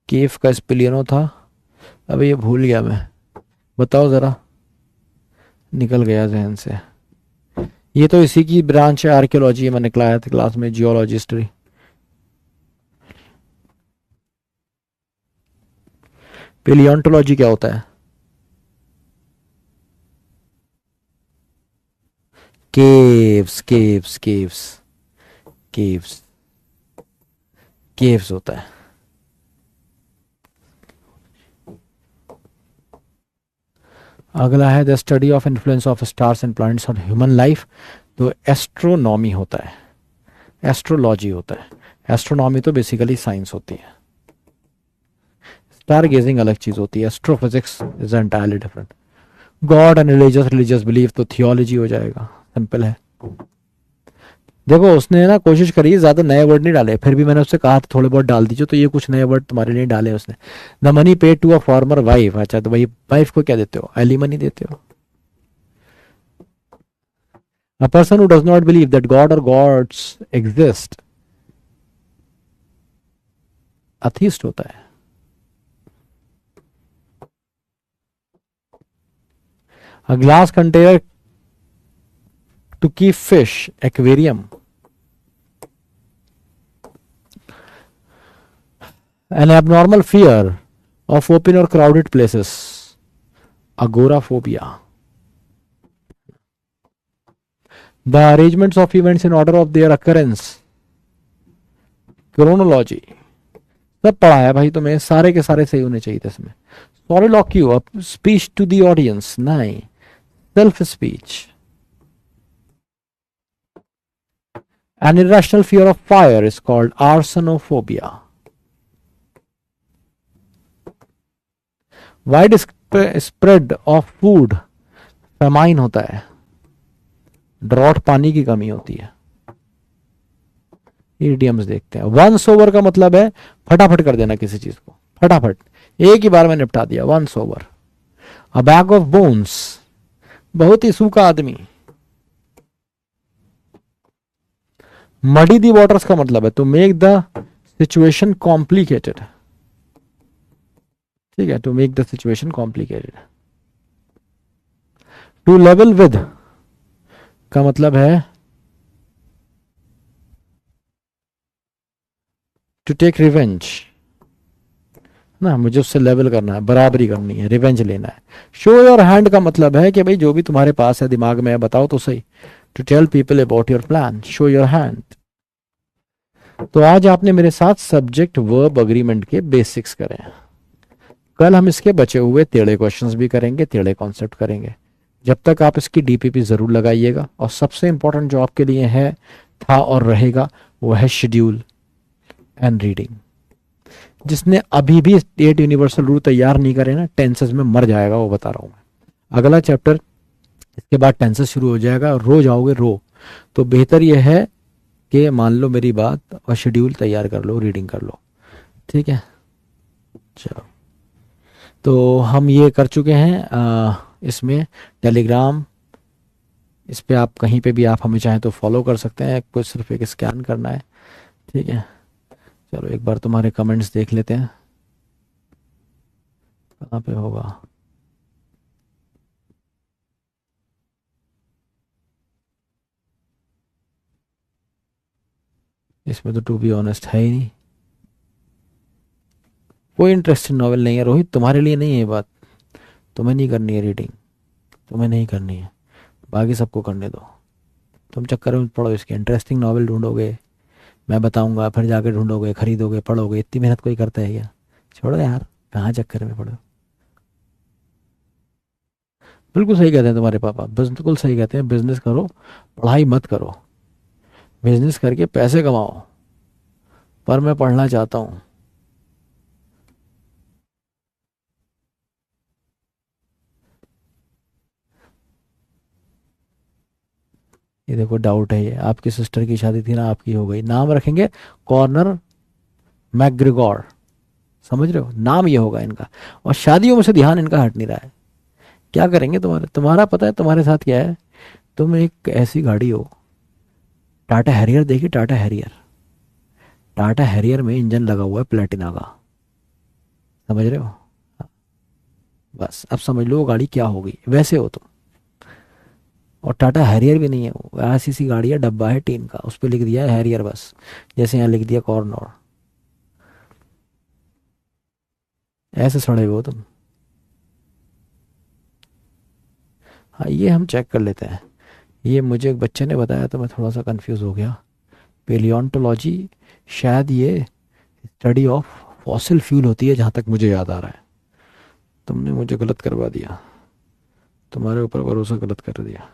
केव का स्पिलियनो था। अबे ये भूल गया मैं, बताओ जरा, निकल गया जहन से। ये तो इसी की ब्रांच है, आर्कियोलॉजी में निकला था क्लास में, जियोलॉजी हिस्ट्री। पेलियोंटोलॉजी क्या होता है? Caves caves caves caves caves होता है। अगला है the study of influence of stars and planets on human life, तो एस्ट्रोनॉमी होता है, एस्ट्रोलॉजी होता है। एस्ट्रोनॉमी तो बेसिकली साइंस होती है। स्टार गेजिंग अलग चीज होती है। Astrophysics is entirely different. God and religious, religious belief तो थियोलॉजी हो जाएगा, सिंपल है। देखो उसने ना कोशिश करी, ज्यादा नए वर्ड नहीं डाले, फिर भी मैंने उससे कहा था थोड़े बहुत डाल दीजिए, तो ये कुछ नए वर्ड तुम्हारे लिए डाले उसने। The money paid to a former wife, अच्छा तो भाई वाइफ को क्या देते हो, एलिमनी देते हो। A person who does not believe that God और गॉड्स एग्जिस्ट, अथीस्ट होता है। A glass container to keep fish, aquarium. An abnormal fear of open और crowded places, agoraphobia. The arrangements of events in order of their occurrence, chronology. सब पढ़ा है भाई तुम्हें, सारे के सारे सही होने चाहिए थे इसमें। सॉलिलॉक्यू, स्पीच टू द ऑडियंस, नहीं। Self speech. An irrational fear of fire is called arsenophobia. Wide spread of food, famine होता है, ड्रॉट पानी की कमी होती है। इडियम्स देखते हैं। वंस ओवर का मतलब है फटाफट कर देना किसी चीज को, फटाफट एक ही बार में निपटा दिया, once over. A bag of bones, बहुत ही सूखा आदमी। मडी दी वाटर्स का मतलब है to make the situation complicated, ठीक है, to make the situation complicated. To level with का मतलब है टू टेक रिवेंज ना, मुझे उससे लेवल करना है, बराबरी करनी है, रिवेंज लेना है। शो योर हैंड का मतलब है कि भाई जो भी तुम्हारे पास है दिमाग में है बताओ तो सही। To tell people about your plan, show your hand. तो आज आपने मेरे साथ सब्जेक्ट वर्ब अग्रीमेंट के बेसिक्स करे हैं। कल हम इसके बचे हुए टेढ़े क्वेश्चंस भी करेंगे, टेढ़े कॉन्सेप्ट करेंगे। जब तक आप इसकी डीपीपी जरूर लगाइएगा। और सबसे इंपॉर्टेंट जो आपके लिए है, था और रहेगा, वो है शेड्यूल एंड रीडिंग। जिसने अभी भी स्टेट यूनिवर्सल रूल तैयार नहीं करे ना, टेंसेस में मर जाएगा, वो बता रहा हूं मैं। अगला चैप्टर इसके बाद टेंसेस शुरू हो जाएगा, रो जाओगे रो। तो बेहतर यह है कि मान लो मेरी बात और शेड्यूल तैयार कर लो, रीडिंग कर लो, ठीक है। चलो, तो हम ये कर चुके हैं इसमें टेलीग्राम, इस पे आप कहीं पे भी आप हमें चाहें तो फॉलो कर सकते हैं, कुछ सिर्फ एक स्कैन करना है, ठीक है। चलो एक बार तुम्हारे कमेंट्स देख लेते हैं, कहाँ पे होगा। इसमें तो टू बी ऑनेस्ट है ही नहीं, कोई इंटरेस्टिंग नॉवेल नहीं है रोहित, तुम्हारे लिए नहीं है ये बात। तुम्हें नहीं करनी है रीडिंग, तुम्हें नहीं करनी है, बाकी सबको करने दो। तुम चक्कर में पढ़ो इसके, इंटरेस्टिंग नॉवेल ढूंढोगे, मैं बताऊंगा, फिर जाके ढूंढोगे, खरीदोगे, पढ़ोगे, इतनी मेहनत कोई करता है क्या। छोड़ो यार, कहाँ चक्कर में पड़ो। बिल्कुल सही कहते हैं तुम्हारे पापा, बिल्कुल सही कहते हैं, बिजनेस करो, पढ़ाई मत करो। बिजनेस करके पैसे कमाओ, पर मैं पढ़ना चाहता हूँ। ये देखो डाउट है, ये आपकी सिस्टर की शादी थी ना, आपकी हो गई, नाम रखेंगे कॉर्नर मैग्रिगोर, समझ रहे हो, नाम ये होगा इनका। और शादियों में से ध्यान इनका हट नहीं रहा है। क्या करेंगे तुम्हारे, तुम्हारा पता है तुम्हारे साथ क्या है। तुम एक ऐसी गाड़ी हो, टाटा हैरियर देखी, टाटा हैरियर, टाटा हैरियर में इंजन लगा हुआ है प्लेटिना का, समझ रहे हो। बस अब समझ लो वो गाड़ी क्या होगी, वैसे हो तुम। और टाटा हैरियर भी नहीं है वो, ऐसी सी गाड़ी है, डब्बा है टीन का, उस पर लिख दिया है हैरियर बस, जैसे यहाँ लिख दिया कॉर्नर। ऐसे सड़े हुए हो तुम। हाँ ये हम चेक कर लेते हैं। ये मुझे एक बच्चे ने बताया तो मैं थोड़ा सा कंफ्यूज हो गया। पेलियोंटोलॉजी, शायद ये स्टडी ऑफ फॉसिल फ्यूल होती है, जहाँ तक मुझे याद आ रहा है। तुमने मुझे गलत करवा दिया, तुम्हारे ऊपर भरोसा गलत कर दिया।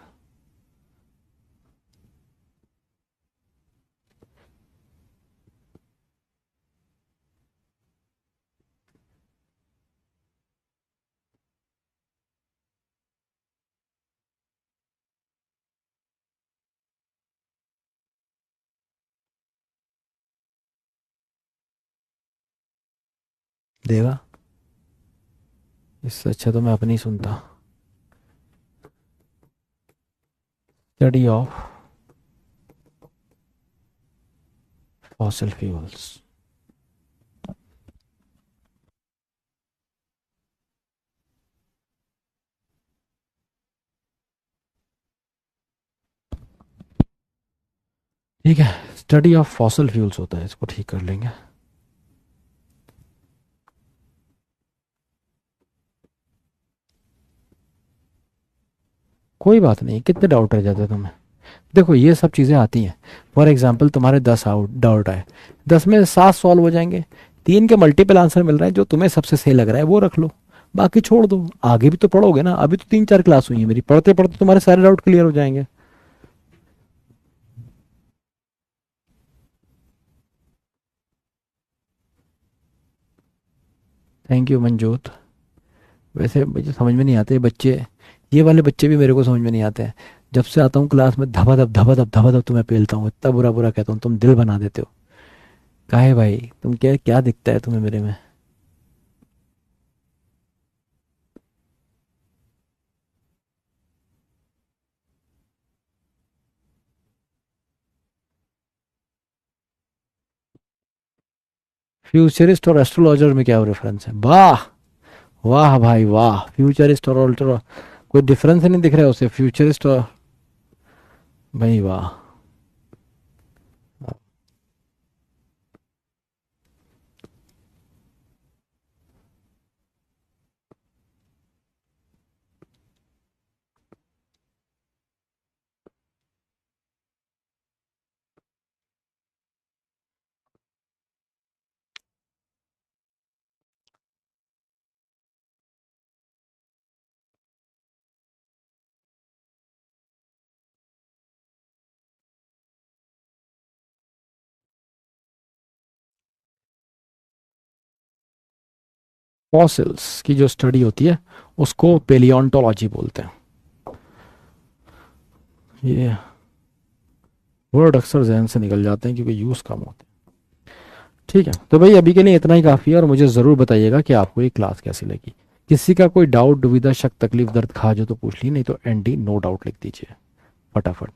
देगा? इससे अच्छा तो मैं अपनी सुनता। Study of fossil fuels. ठीक है, स्टडी ऑफ फॉसिल फ्यूल्स होता है, इसको ठीक कर लेंगे। कोई बात नहीं, कितने डाउट रह जाते हैं तुम्हें? देखो ये सब चीज़ें आती हैं। फॉर एग्जाम्पल तुम्हारे 10 आउट डाउट आए, 10 में 7 सॉल्व हो जाएंगे। 3 के मल्टीपल आंसर मिल रहे हैं, जो तुम्हें सबसे सही लग रहा है वो रख लो, बाकी छोड़ दो। आगे भी तो पढ़ोगे ना, अभी तो 3 4 क्लास हुई है मेरी, पढ़ते पढ़ते तुम्हारे सारे डाउट क्लियर हो जाएंगे। थैंक यू मंजूत। वैसे मुझे समझ में नहीं आते बच्चे, ये वाले बच्चे भी मेरे को समझ में नहीं आते हैं। जब से आता हूँ क्लास में धबाधब धबाधब धबाधब तुम्हें पेलता हूँ, इतना बुरा बुरा कहता हूँ, तुम दिल बना देते हो। काहे भाई, तुम क्या क्या दिखता है तुम्हें मेरे में? फ्यूचरिस्ट और एस्ट्रोलॉजर में क्या डिफरेंस है? वाह, वाह भाई वाह, फ्यूचरिस्ट और अल्टर कोई डिफरेंस ही नहीं दिख रहा है उसे, फ्यूचरिस्ट और भाई वाह। फॉसिल्स की जो स्टडी होती है उसको पेलियोंटोलॉजी बोलते हैं। ये वर्ड अक्सर जहन से निकल जाते हैं क्योंकि यूज़ कम होते हैं। ठीक है, तो भाई अभी के लिए इतना ही काफ़ी है, और मुझे ज़रूर बताइएगा कि आपको ये क्लास कैसी लगी। किसी का कोई डाउट दुविधा शक तकलीफ दर्द खा जो तो पूछ ली, नहीं तो एनडी नो डाउट लिख दीजिए फटाफट।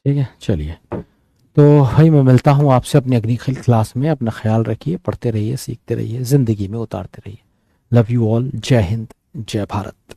ठीक है चलिए, तो भाई मैं मिलता हूँ आपसे अपनी अगली क्लास में। अपना ख्याल रखिए, पढ़ते रहिए, सीखते रहिए, ज़िंदगी में उतारते रहिए। लव यू ऑल, जय हिंद, जय भारत।